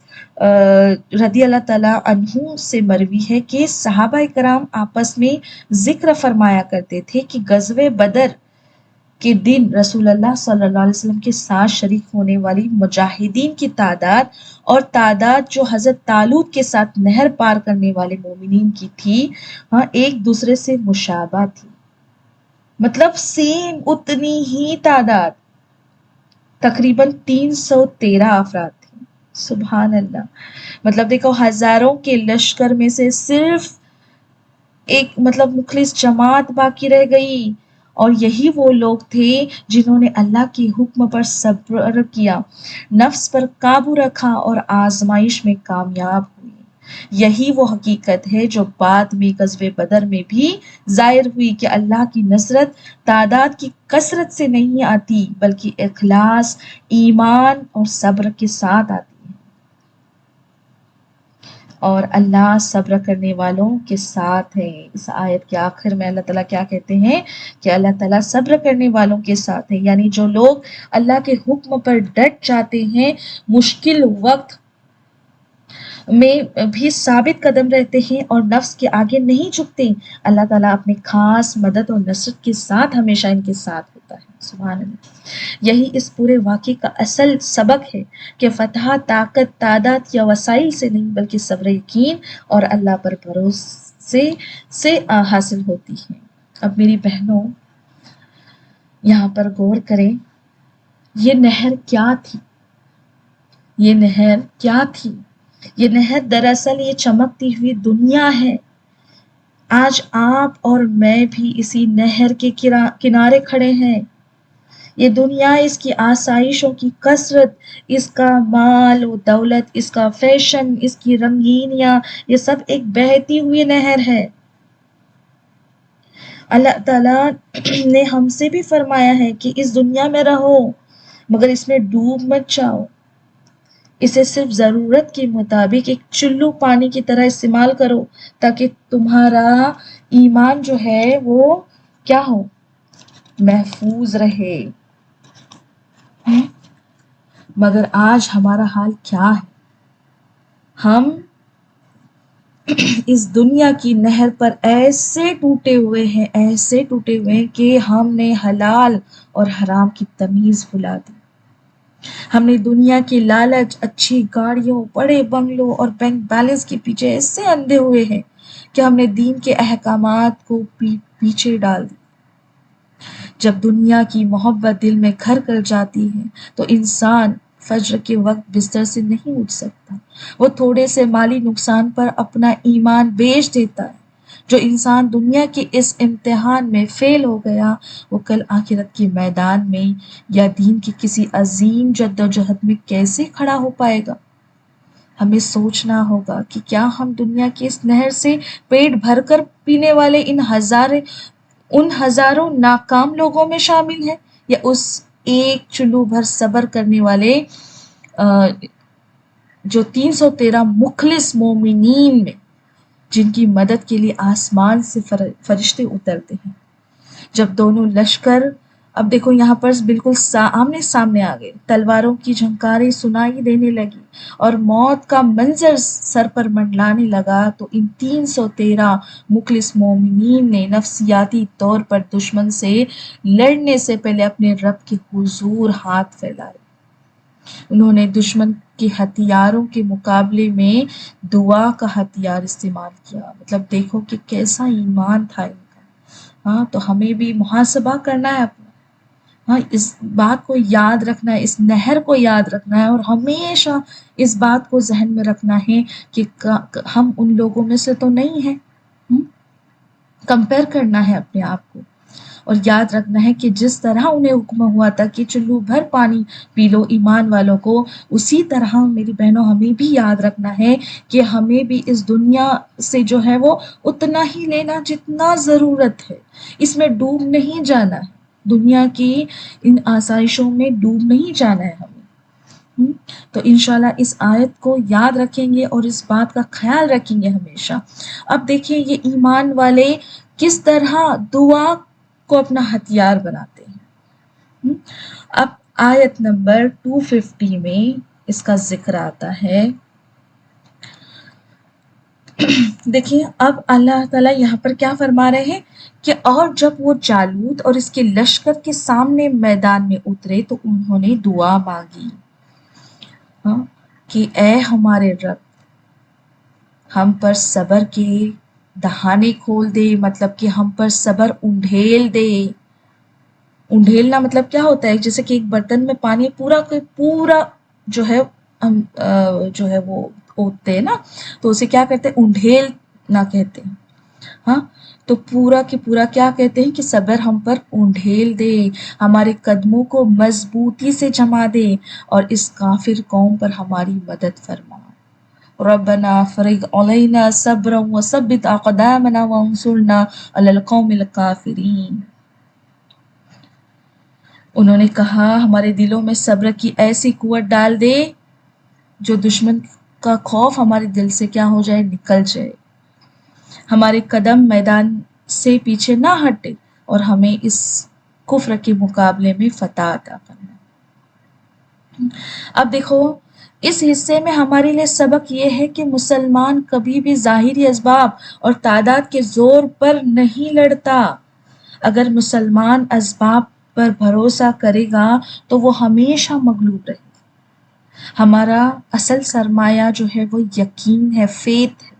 رضی اللہ تعالیٰ عنہ سے مروی ہے کہ صحابہ کرام آپس میں ذکر فرمایا کرتے تھے کہ غزوہ بدر کے دن رسول اللہ صلی اللہ علیہ وسلم کے ساتھ شریک ہونے والی مجاہدین کی تعداد جو حضرت طالوت کے ساتھ نہر پار کرنے والے مومنین کی تھی، ہاں، ایک دوسرے سے مشابہ تھی، مطلب سیم اتنی ہی تعداد، تقریباً 313 افراد تھے۔ سبحان اللہ۔ مطلب دیکھو ہزاروں کے لشکر میں سے صرف ایک مطلب مخلص جماعت باقی رہ گئی، اور یہی وہ لوگ تھے جنہوں نے اللہ کے حکم پر صبر کیا، نفس پر قابو رکھا اور آزمائش میں کامیاب ہوئے۔ یہی وہ حقیقت ہے جو بعد میں غزوہ بدر میں بھی ظاہر ہوئی کہ اللہ کی نصرت تعداد کی کثرت سے نہیں آتی بلکہ اخلاص، ایمان اور صبر کے ساتھ آتی ہے، اور اللہ صبر کرنے والوں کے ساتھ ہے۔ اس آیت کے آخر میں اللہ تعالیٰ کیا کہتے ہیں کہ اللہ تعالیٰ صبر کرنے والوں کے ساتھ ہے، یعنی جو لوگ اللہ کے حکم پر ڈٹ جاتے ہیں، مشکل وقت میں بھی ثابت قدم رہتے ہیں اور نفس کے آگے نہیں جھکتے، اللہ تعالیٰ اپنے خاص مدد اور نصرت کے ساتھ ہمیشہ ان کے ساتھ ہوتا ہے۔ سبحان اللہ۔ یہی اس پورے واقعے کا اصل سبق ہے کہ فتح طاقت، تعداد یا وسائل سے نہیں بلکہ صبر، یقین اور اللہ پر بھروسے سے حاصل ہوتی ہے۔ اب میری بہنوں یہاں پر غور کریں، یہ نہر کیا تھی؟ یہ نہر کیا تھی؟ یہ نہر دراصل یہ چمکتی ہوئی دنیا ہے۔ آج آپ اور میں بھی اسی نہر کے کنارے کھڑے ہیں۔ یہ دنیا، اس کی آسائشوں کی کثرت، اس کا مال و دولت، اس کا فیشن، اس کی رنگینیاں، یہ سب ایک بہتی ہوئی نہر ہے۔ اللہ تعالیٰ نے ہم سے بھی فرمایا ہے کہ اس دنیا میں رہو مگر اس میں ڈوب مت جاؤ۔ اسے صرف ضرورت کے مطابق ایک چلو پانی کی طرح استعمال کرو تاکہ تمہارا ایمان جو ہے وہ کیا ہو؟ محفوظ رہے۔ مگر آج ہمارا حال کیا ہے؟ ہم اس دنیا کی نہر پر ایسے ٹوٹے ہوئے ہیں کہ ہم نے حلال اور حرام کی تمیز بھلا دی۔ ہم نے دنیا کی لالچ، اچھی گاڑیوں، بڑے بنگلوں اور بینک بیلنس کے پیچھے ایسے اندھے ہوئے ہیں کہ ہم نے دین کے احکامات کو پیچھے ڈال دی۔ جب دنیا کی محبت دل میں گھر کر جاتی ہے تو انسان فجر کے وقت بستر سے نہیں اٹھ سکتا۔ وہ تھوڑے سے مالی نقصان پر اپنا ایمان بیچ دیتا ہے۔ جو انسان دنیا کے اس امتحان میں فیل ہو گیا وہ کل آخرت کے میدان میں یا دین کی کسی عظیم جدوجہد میں کیسے کھڑا ہو پائے گا؟ ہمیں سوچنا ہوگا کہ کیا ہم دنیا کی اس نہر سے پیٹ بھر کر پینے والے ان ہزاروں ناکام لوگوں میں شامل ہیں یا اس ایک چلو بھر صبر کرنے والے جو 313 مخلص مومنین میں جن کی مدد کے لیے آسمان سے فرشتے اترتے ہیں۔ جب دونوں لشکر، اب دیکھو یہاں پر بالکل آمنے سامنے آ گئے، تلواروں کی جھنکاریں سنائی دینے لگی اور موت کا منظر سر پر منڈلانے لگا تو ان 313 مخلص مومنین نے نفسیاتی طور پر دشمن سے لڑنے سے پہلے اپنے رب کے حضور ہاتھ پھیلائے۔ انہوں نے دشمن کے ہتھیاروں کے مقابلے میں دعا کا ہتھیار استعمال کیا۔ مطلب دیکھو کہ کیسا ایمان تھا ان کا۔ ہاں، تو ہمیں بھی محاسبہ کرنا ہے اپنا۔ ہاں، اس بات کو یاد رکھنا ہے، اس نہر کو یاد رکھنا ہے اور ہمیشہ اس بات کو ذہن میں رکھنا ہے کہ ہم ان لوگوں میں سے تو نہیں ہیں۔ کمپیئر کرنا ہے اپنے آپ کو اور یاد رکھنا ہے کہ جس طرح انہیں حکم ہوا تھا کہ چلو بھر پانی پی لو ایمان والوں کو، اسی طرح میری بہنوں ہمیں بھی یاد رکھنا ہے کہ ہمیں بھی اس دنیا سے جو ہے وہ اتنا ہی لینا جتنا ضرورت ہے۔ اس میں ڈوب نہیں جانا ہے، دنیا کی ان آسائشوں میں ڈوب نہیں جانا ہے ہمیں۔ تو انشاءاللہ اس آیت کو یاد رکھیں گے اور اس بات کا خیال رکھیں گے ہمیشہ۔ اب دیکھیں یہ ایمان والے کس طرح دعا کو اپنا ہتھیار بناتے ہیں۔ اب آیت نمبر 250 میں اس کا ذکر آتا ہے۔ دیکھیں اب اللہ تعالیٰ یہاں پر کیا فرما رہے ہیں کہ اور جب وہ جالوت اور اس کے لشکر کے سامنے میدان میں اترے تو انہوں نے دعا مانگی کہ اے ہمارے رب، ہم پر صبر کے دہانے کھول دے، مطلب کہ ہم پر صبر انڈھیل دے۔ انڈھیلنا مطلب کیا ہوتا ہے؟ جیسے کہ ایک برتن میں پانی پورا جو ہے وہ اوتتے ہیں نا، تو اسے کیا کہتے ہیں؟ انڈھیلنا کہتے ہیں۔ ہاں، تو پورا کے پورا کیا کہتے ہیں کہ صبر ہم پر انڈھیل دے، ہمارے قدموں کو مضبوطی سے جما دے اور اس کافر قوم پر ہماری مدد فرما۔ ربنا فرغ علینا صبرا وثبت اقدامنا وانصرنا علی القوم الکافرین۔ انہوں نے کہا ہمارے دلوں میں صبر کی ایسی قوت ڈال دے جو دشمن کا خوف ہمارے دل سے کیا ہو جائے؟ نکل جائے، ہمارے قدم میدان سے پیچھے نہ ہٹے اور ہمیں اس کفر کے مقابلے میں فتح عطا کرنا۔ اب دیکھو اس حصے میں ہمارے لیے سبق یہ ہے کہ مسلمان کبھی بھی ظاہری اسباب اور تعداد کے زور پر نہیں لڑتا۔ اگر مسلمان اسباب پر بھروسہ کرے گا تو وہ ہمیشہ مغلوب رہے گا۔ ہمارا اصل سرمایہ جو ہے وہ یقین ہے، فیتھ ہے۔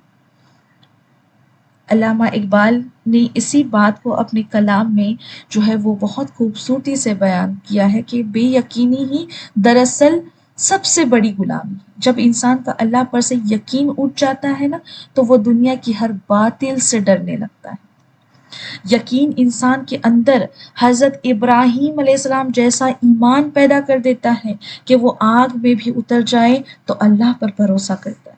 علامہ اقبال نے اسی بات کو اپنے کلام میں جو ہے وہ بہت خوبصورتی سے بیان کیا ہے کہ بے یقینی ہی دراصل سب سے بڑی غلامی جب انسان کا اللہ پر سے یقین اٹھ جاتا ہے نا، تو وہ دنیا کی ہر باطل سے ڈرنے لگتا ہے۔ یقین انسان کے اندر حضرت ابراہیم علیہ السلام جیسا ایمان پیدا کر دیتا ہے کہ وہ آگ میں بھی اتر جائے تو اللہ پر بھروسہ کرتا ہے۔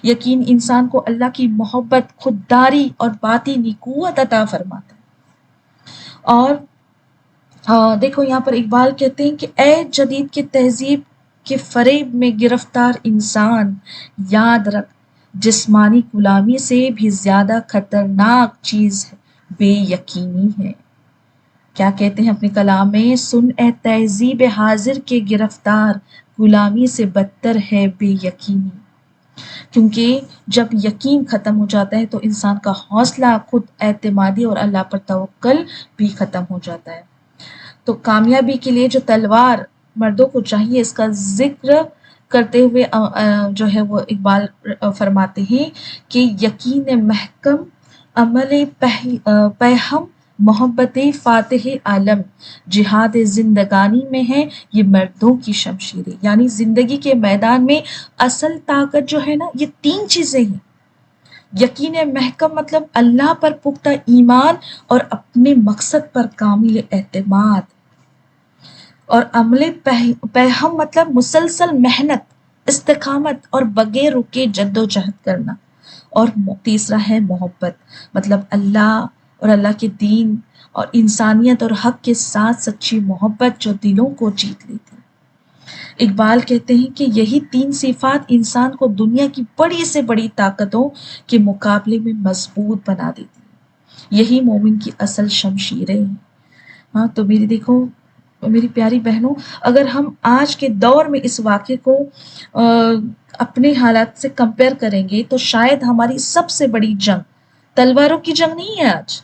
یقین انسان کو اللہ کی محبت، خودداری اور باطنی قوت عطا فرماتا ہے۔ اور دیکھو یہاں پر اقبال کہتے ہیں کہ اے جدید کے تہذیب کے فریب میں گرفتار انسان، یاد رکھ جسمانی غلامی سے بھی زیادہ خطرناک چیز ہے بے یقینی ہے۔ کیا کہتے ہیں اپنے کلام میں؟ سن اے تہذیب حاضر کے گرفتار، غلامی سے بدتر ہے بے یقینی۔ کیونکہ جب یقین ختم ہو جاتا ہے تو انسان کا حوصلہ، خود اعتمادی اور اللہ پر توکل بھی ختم ہو جاتا ہے۔ تو کامیابی کے لیے جو تلوار مردوں کو چاہیے، اس کا ذکر کرتے ہوئے جو ہے وہ اقبال فرماتے ہیں کہ یقین محکم، عمل پہم، محبت فاتح عالم، جہاد زندگانی میں ہے یہ مردوں کی شمشیریں۔ یعنی زندگی کے میدان میں اصل طاقت جو ہے نا، یہ تین چیزیں ہیں۔ یقین محکم مطلب اللہ پر پختہ ایمان اور اپنے مقصد پر کامل اعتماد، اور عمل پہم مطلب مسلسل محنت، استقامت اور بغیر رکے جد و جہد کرنا، اور تیسرا ہے محبت، مطلب اللہ اور اللہ کے دین اور انسانیت اور حق کے ساتھ سچی محبت جو دلوں کو جیت لیتی۔ اقبال کہتے ہیں کہ یہی تین صفات انسان کو دنیا کی بڑی سے بڑی طاقتوں کے مقابلے میں مضبوط بنا دیتی ہے۔ یہی مومن کی اصل شمشیریں ہیں۔ ہاں تو میری دیکھو میری پیاری بہنوں، اگر ہم آج کے دور میں اس واقعے کو اپنے حالات سے کمپیئر کریں گے تو شاید ہماری سب سے بڑی جنگ تلواروں کی جنگ نہیں ہے آج،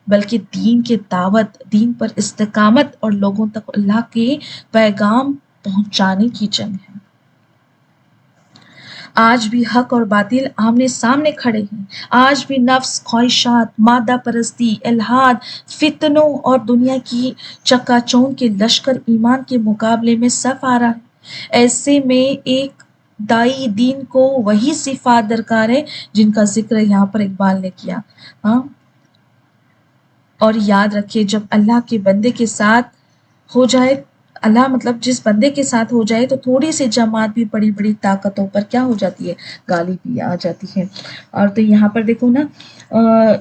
بلکہ دین کے دعوت، دین پر استقامت اور لوگوں تک اللہ کے پیغام پہنچانے کی جنگ ہے۔ آج بھی حق اور باطل آمنے سامنے کھڑے ہیں۔ آج بھی نفس، خواہشات، مادہ پرستی، الحاد، فتنوں اور دنیا کی چکا چوند کے لشکر ایمان کے مقابلے میں صف آ رہا ہے۔ ایسے میں ایک دائی دین کو وہی صفات درکار ہے جن کا ذکر یہاں پر اقبال نے کیا۔ اور یاد رکھیے جب اللہ کے بندے کے ساتھ ہو جائے، اللہ مطلب جس بندے کے ساتھ ہو جائے تو تھوڑی سی جماعت بھی بڑی بڑی طاقتوں پر کیا ہو جاتی ہے؟ غالب بھی آ جاتی ہے۔ اور تو یہاں پر دیکھو نا،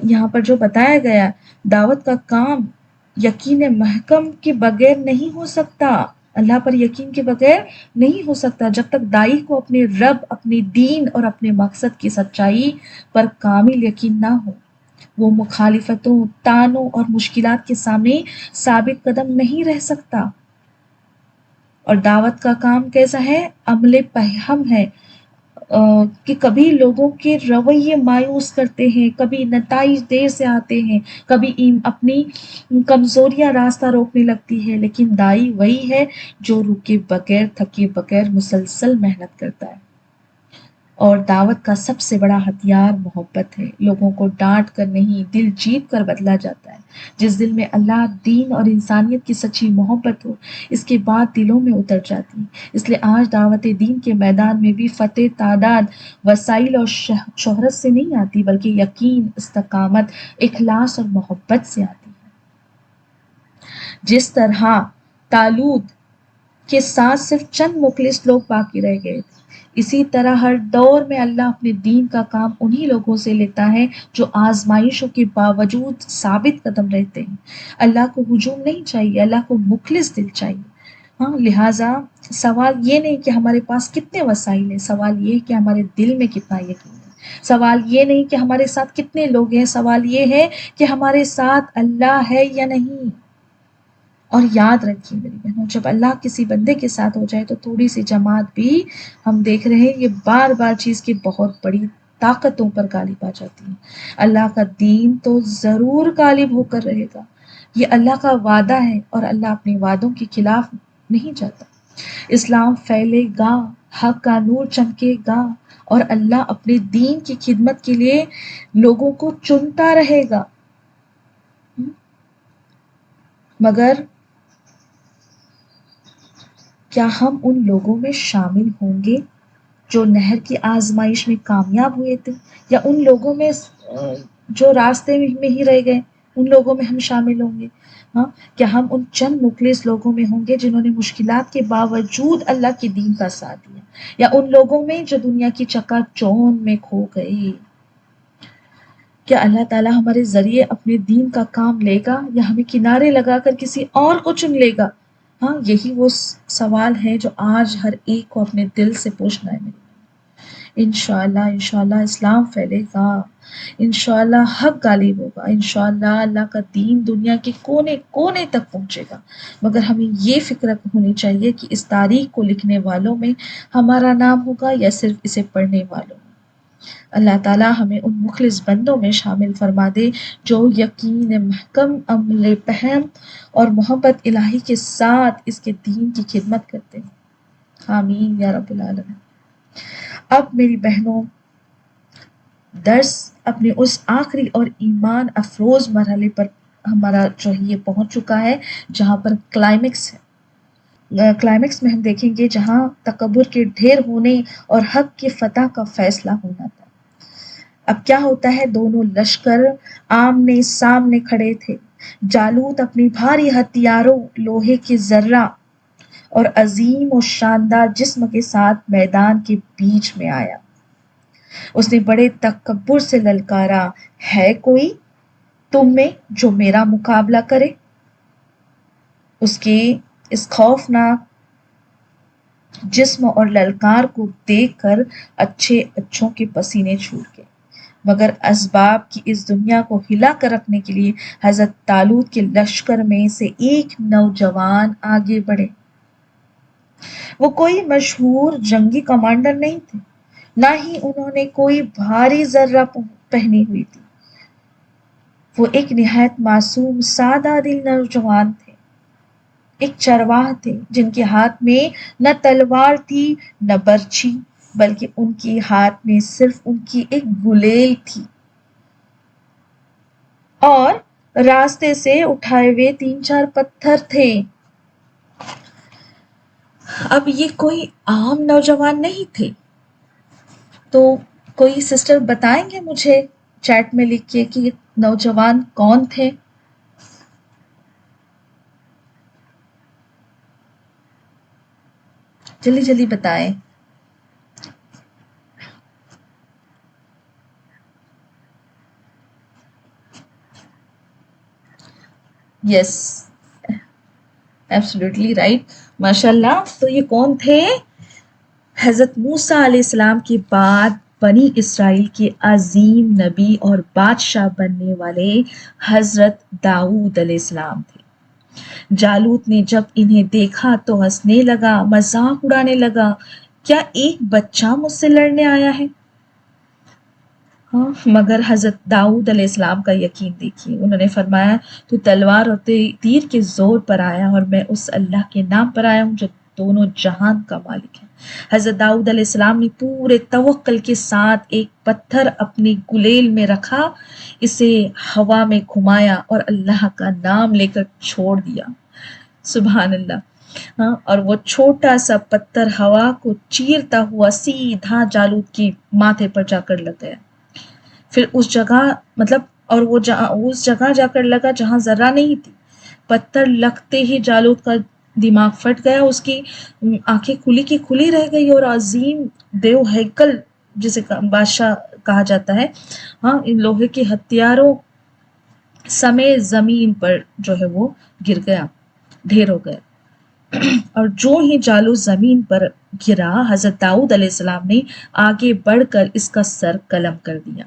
یہاں پر جو بتایا گیا دعوت کا کام یقین محکم کے بغیر نہیں ہو سکتا، اللہ پر یقین کے بغیر نہیں ہو سکتا جب تک دائی کو اپنے رب، اپنے دین اور اپنے مقصد کی سچائی پر کامل یقین نہ ہو۔ وہ مخالفتوں، تانوں اور مشکلات کے سامنے ثابت قدم نہیں رہ سکتا۔ اور دعوت کا کام کیسا ہے؟ عمل پہم ہے، کہ کبھی لوگوں کے رویے مایوس کرتے ہیں، کبھی نتائج دیر سے آتے ہیں، کبھی اپنی کمزوریاں راستہ روکنے لگتی ہے، لیکن دائی وہی ہے جو رکے بغیر، تھکے بغیر مسلسل محنت کرتا ہے۔ اور دعوت کا سب سے بڑا ہتھیار محبت ہے۔ لوگوں کو ڈانٹ کر نہیں، دل جیت کر بدلا جاتا ہے۔ جس دل میں اللہ، دین اور انسانیت کی سچی محبت ہو، اس کے بعد دلوں میں اتر جاتی ہے۔ اس لیے آج دعوت دین کے میدان میں بھی فتح تعداد، وسائل اور شہرت سے نہیں آتی، بلکہ یقین، استقامت، اخلاص اور محبت سے آتی ہے۔ جس طرح طالوت کے ساتھ صرف چند مخلص لوگ باقی رہ گئے تھے، اسی طرح ہر دور میں اللہ اپنے دین کا کام انہی لوگوں سے لیتا ہے جو آزمائشوں کے باوجود ثابت قدم رہتے ہیں۔ اللہ کو ہجوم نہیں چاہیے، اللہ کو مخلص دل چاہیے۔ لہٰذا سوال یہ نہیں کہ ہمارے پاس کتنے وسائل ہیں، سوال یہ ہے کہ ہمارے دل میں کتنا یقین ہے۔ سوال یہ نہیں کہ ہمارے ساتھ کتنے لوگ ہیں، سوال یہ ہے کہ ہمارے ساتھ اللہ ہے یا نہیں۔ اور یاد رکھیے میری بہنوں، جب اللہ کسی بندے کے ساتھ ہو جائے تو تھوڑی سی جماعت بھی، ہم دیکھ رہے ہیں یہ بار بار چیز کی بہت بڑی طاقتوں پر غالب آ جاتی ہے۔ اللہ کا دین تو ضرور غالب ہو کر رہے گا، یہ اللہ کا وعدہ ہے، اور اللہ اپنے وعدوں کے خلاف نہیں جاتا۔ اسلام پھیلے گا، حق کا نور چمکے گا، اور اللہ اپنے دین کی خدمت کے لیے لوگوں کو چنتا رہے گا۔ مگر کیا ہم ان لوگوں میں شامل ہوں گے جو نہر کی آزمائش میں کامیاب ہوئے تھے، یا ان لوگوں میں جو راستے میں ہی رہ گئے، ان لوگوں میں ہم شامل ہوں گے؟ ہاں، کیا ہم ان چند مخلص لوگوں میں ہوں گے جنہوں نے مشکلات کے باوجود اللہ کے دین کا ساتھ دیا، یا ان لوگوں میں جو دنیا کی چکا چوند میں کھو گئے؟ کیا اللہ تعالیٰ ہمارے ذریعے اپنے دین کا کام لے گا، یا ہمیں کنارے لگا کر کسی اور کو چن لے گا؟ ہاں، یہی وہ سوال ہے جو آج ہر ایک کو اپنے دل سے پوچھنا ہے۔ انشاءاللہ اسلام پھیلے گا، انشاءاللہ حق غالب ہوگا، انشاءاللہ اللہ کا دین دنیا کے کونے کونے تک پہنچے گا، مگر ہمیں یہ فکر ہونی چاہیے کہ اس تاریخ کو لکھنے والوں میں ہمارا نام ہوگا یا صرف اسے پڑھنے والوں میں۔ اللہ تعالیٰ ہمیں ان مخلص بندوں میں شامل فرما دے جو یقین محکم، عمل پہم اور محبت الہی کے ساتھ اس کے دین کی خدمت کرتے ہیں۔ آمین یا رب العالمین۔ اب میری بہنوں، درس اپنے اس آخری اور ایمان افروز مرحلے پر ہمارا جو ہے یہ پہنچ چکا ہے جہاں پر کلائمیکس ہے۔ کلائمیکس میں ہم دیکھیں گے جہاں تکبر کے ڈھیر ہونے اور حق کی فتح کا فیصلہ ہونا تھا۔ اب کیا ہوتا ہے، دونوں لشکر آمنے سامنے کھڑے تھے۔ جالوت اپنی بھاری ہتھیاروں، لوہے کے ذرہ اور عظیم و شاندار جسم کے ساتھ میدان کے بیچ میں آیا۔ اس نے بڑے تکبر سے للکارا، ہے کوئی تم میں جو میرا مقابلہ کرے؟ اس کے اس خوفناک جسم اور للکار کو دیکھ کر اچھوں کے پسینے چھوٹ گئے، مگر اسباب کی اس دنیا کو ہلا کر رکھنے کے لیے حضرت طالوت کے لشکر میں سے ایک نوجوان آگے بڑھے۔ وہ کوئی مشہور جنگی کمانڈر نہیں تھے، نہ ہی انہوں نے کوئی بھاری ذرہ پہنی ہوئی تھی۔ وہ ایک نہایت معصوم سادہ دل نوجوان تھے، ایک چرواہ تھے جن کے ہاتھ میں نہ تلوار تھی نہ برچھی، بلکہ ان کے ہاتھ میں صرف ان کی ایک گلیل تھی اور راستے سے اٹھائے ہوئے 3-4 پتھر تھے۔ اب یہ کوئی عام نوجوان نہیں تھے، تو کوئی سسٹر بتائیں گے مجھے چیٹ میں لکھ کے کہ یہ نوجوان کون تھے؟ جلدی جلدی بتائیں۔ یس، ایبسلیوٹلی رائٹ، ماشاء اللہ۔ تو یہ کون تھے؟ حضرت موسیٰ علیہ السلام کے بعد بنی اسرائیل کے عظیم نبی اور بادشاہ بننے والے حضرت داؤد علیہ السلام تھے۔ جالوت نے جب انہیں دیکھا تو ہنسنے لگا، مذاق اڑانے لگا، کیا ایک بچہ مجھ سے لڑنے آیا ہے؟ ہاں، مگر حضرت داؤد علیہ السلام کا یقین دیکھیے، انہوں نے فرمایا تو تلوار اور تیر کے زور پر آیا، اور میں اس اللہ کے نام پر آیا ہوں جو دونوں جہان کا مالک ہے۔ حضرت داؤد علیہ السلام نے پورے توکل کے ساتھ ایک پتھر اپنی گلیل میں رکھا، اسے ہوا میں گھمایا اور اللہ کا نام لے کر چھوڑ دیا۔ سبحان اللہ۔ ہاں، اور وہ چھوٹا سا پتھر ہوا کو چیرتا ہوا سیدھا جالوت کے ماتھے پر جا کر لگ گیا۔ پھر اس جگہ اور وہ اس جگہ جا کر لگا جہاں ذرہ نہیں تھی۔ پتھر لگتے ہی جالوت کا دماغ پھٹ گیا، اس کی آنکھیں کھلی کی کھلی رہ گئی، اور عظیم دیو ہیکل جسے بادشاہ کہا جاتا ہے، ہاں، ان لوہے کے ہتھیاروں سمیت زمین پر جو ہے وہ گر گیا، ڈھیر ہو گیا۔ اور جو ہی جالوت زمین پر گرا، حضرت داؤد علیہ السلام نے آگے بڑھ کر اس کا سر قلم کر دیا۔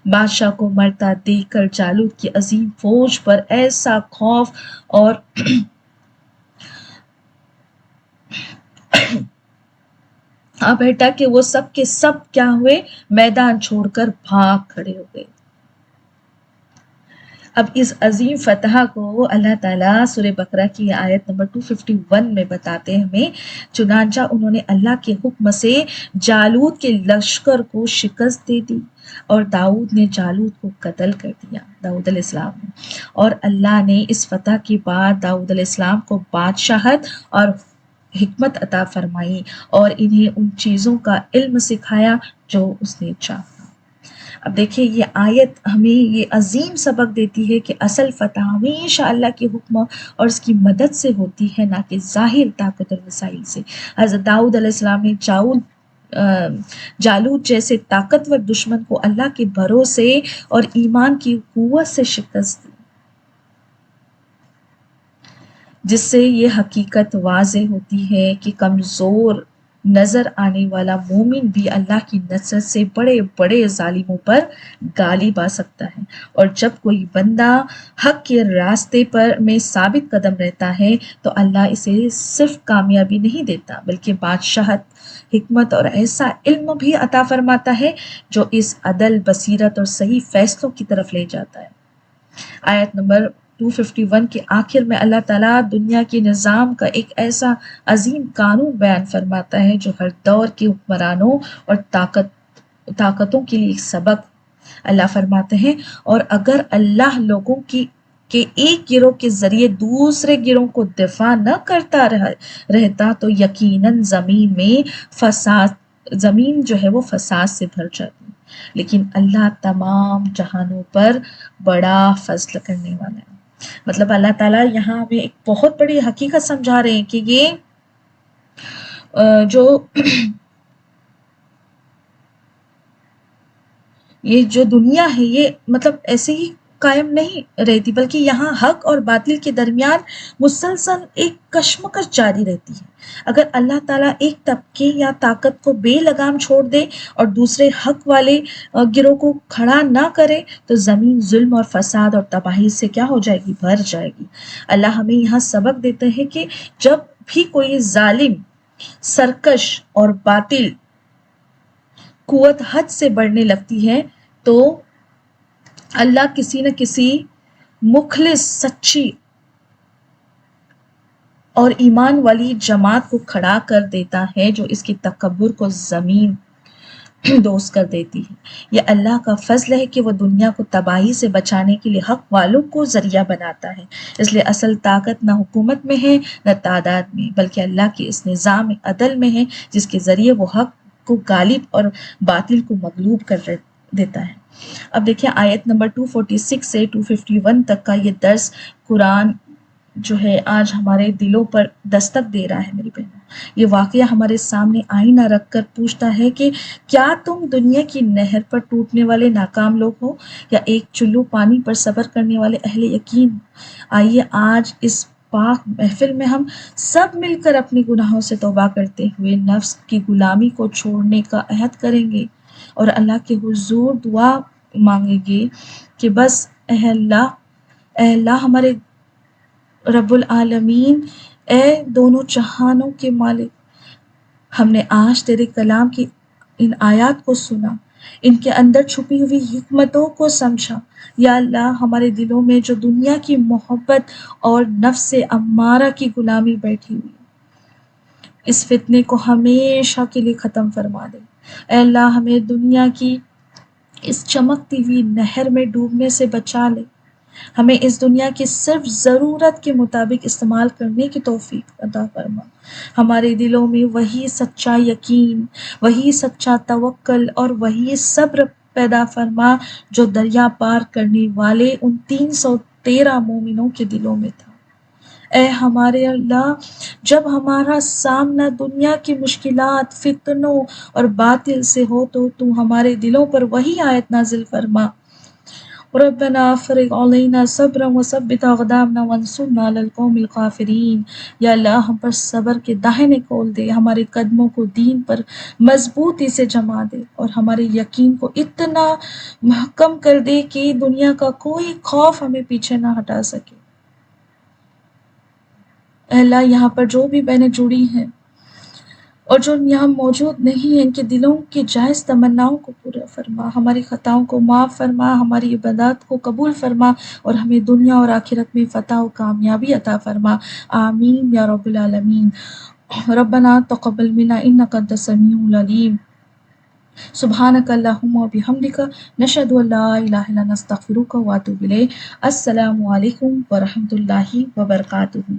بادشاہ کو مرتا دیکھ کر جالوت کی عظیم فوج پر ایسا خوف اور بیٹا کہ وہ سب کے سب کیا ہوئے، میدان چھوڑ کر بھاگ کھڑے ہو گئے۔ اب اس عظیم فتح کو اللہ تعالیٰ سورہ بقرہ کی آیت نمبر 251 میں بتاتے ہیں ہمیں، چنانچہ انہوں نے اللہ کے حکم سے جالوت کے لشکر کو شکست دے دی، اور داؤد نے جالوت کو قتل کر دیا، داؤد علیہ السلام نے۔ اور اللہ نے اس فتح کے بعد داؤد علیہ السلام کو بادشاہت اور حکمت عطا فرمائی اور انہیں ان چیزوں کا علم سکھایا جو اس نے چاہا۔ اب دیکھیں یہ آیت ہمیں یہ عظیم سبق دیتی ہے کہ اصل فتح ہمیشہ اللہ کے حکم اور اس کی مدد سے ہوتی ہے، نہ کہ ظاہر طاقت اور وسائل سے۔ حضرت داؤد علیہ السلام نے جالوت جیسے طاقتور دشمن کو اللہ کے بھروسے اور ایمان کی قوت سے شکست دی، جس سے یہ حقیقت واضح ہوتی ہے کہ کمزور نظر آنے والا مومن بھی اللہ کی نصرت سے بڑے بڑے ظالموں پر غالب آ سکتا ہے۔ اور جب کوئی بندہ حق کے راستے پر میں ثابت قدم رہتا ہے تو اللہ اسے صرف کامیابی نہیں دیتا بلکہ بادشاہت، حکمت اور ایسا علم بھی عطا فرماتا ہے جو اس عدل، بصیرت اور صحیح فیصلوں کی طرف لے جاتا ہے۔ آیت نمبر 251 کے آخر میں اللہ تعالیٰ دنیا کے نظام کا ایک ایسا عظیم قانون بیان فرماتا ہے جو ہر دور کے حکمرانوں اور طاقتوں کے لیے ایک سبق۔ اللہ فرماتے ہیں اور اگر اللہ لوگوں کے ایک گروہ کے ذریعے دوسرے گروہ کو دفاع نہ کرتا رہتا تو یقیناً زمین جو ہے وہ فساد سے بھر جاتی، لیکن اللہ تمام جہانوں پر بڑا فضل کرنے والا ہے۔ مطلب اللہ تعالیٰ یہاں ہمیں ایک بہت بڑی حقیقت سمجھا رہے ہیں کہ یہ جو دنیا ہے یہ مطلب ایسے ہی قائم نہیں رہتی، بلکہ یہاں حق اور باطل کے درمیان مسلسل ایک کشمکش جاری رہتی ہے۔ اگر اللہ تعالیٰ ایک طبقے یا طاقت کو بے لگام چھوڑ دے اور دوسرے حق والے گروہ کو کھڑا نہ کرے تو زمین ظلم اور فساد اور تباہی سے کیا ہو جائے گی؟ بھر جائے گی۔ اللہ ہمیں یہاں سبق دیتے ہیں کہ جب بھی کوئی ظالم، سرکش اور باطل قوت حد سے بڑھنے لگتی ہے تو اللہ کسی نہ کسی مخلص، سچی اور ایمان والی جماعت کو کھڑا کر دیتا ہے جو اس کی تکبر کو زمین دوز کر دیتی ہے۔ یہ اللہ کا فضل ہے کہ وہ دنیا کو تباہی سے بچانے کے لیے حق والوں کو ذریعہ بناتا ہے۔ اس لیے اصل طاقت نہ حکومت میں ہے نہ تعداد میں، بلکہ اللہ کے اس نظام عدل میں ہے جس کے ذریعے وہ حق کو غالب اور باطل کو مغلوب کر دیتا ہے۔ اب دیکھیں آیت نمبر 246 سے 251 تک کا یہ درس قرآن جو ہے آج ہمارے دلوں پر دستک دے رہا ہے میری بہنوں۔ یہ واقعہ ہمارے سامنے آئینہ رکھ کر پوچھتا ہے کہ کیا تم دنیا کی نہر پر ٹوٹنے والے ناکام لوگ ہو یا ایک چلو پانی پر صبر کرنے والے اہل یقین ہو؟ آئیے آج اس پاک محفل میں ہم سب مل کر اپنے گناہوں سے توبہ کرتے ہوئے نفس کی غلامی کو چھوڑنے کا عہد کریں گے اور اللہ کے حضور دعا مانگیں گے کہ بس اے اللہ ہمارے رب العالمین، اے دونوں جہانوں کے مالک، ہم نے آج تیرے کلام کی ان آیات کو سنا، ان کے اندر چھپی ہوئی حکمتوں کو سمجھا۔ یا اللہ ہمارے دلوں میں جو دنیا کی محبت اور نفس امارہ کی غلامی بیٹھی ہوئی، اس فتنے کو ہمیشہ کے لیے ختم فرما دے۔ اے اللہ ہمیں دنیا کی اس چمکتی ہوئی نہر میں ڈوبنے سے بچا لے، ہمیں اس دنیا کی صرف ضرورت کے مطابق استعمال کرنے کی توفیق عطا فرما۔ ہمارے دلوں میں وہی سچا یقین، وہی سچا توکل اور وہی صبر پیدا فرما جو دریا پار کرنے والے ان 313 مومنوں کے دلوں میں تھا۔ اے ہمارے اللہ، جب ہمارا سامنا دنیا کی مشکلات، فتنوں اور باطل سے ہو تو ہمارے دلوں پر وہی آیت نازل فرما، ربنا افرغ علینا صبرا وثبت اقدامنا وانصرنا علی القوم الکافرین۔ یا اللہ ہم پر صبر کے داہنے کھول دے، ہمارے قدموں کو دین پر مضبوطی سے جما دے اور ہمارے یقین کو اتنا محکم کر دے کہ دنیا کا کوئی خوف ہمیں پیچھے نہ ہٹا سکے۔ اے اللہ یہاں پر جو بھی بہنیں جڑی ہیں اور جو یہاں موجود نہیں ہیں، ان کے دلوں کی جائز تمناؤں کو پورا فرما، ہماری خطاؤں کو معاف فرما، ہماری عبادات کو قبول فرما اور ہمیں دنیا اور آخرت میں فتح و کامیابی عطا فرما۔ آمین یا رب العالمین۔ ربنا تقبل منا انک انت السمیع العلیم، سبحانک اللہم و بحمدک، نشہد ان لا الہ الا انت، نستغفرک و اتوب الیک۔ السلام علیکم ورحمۃ اللہ وبرکاتہ۔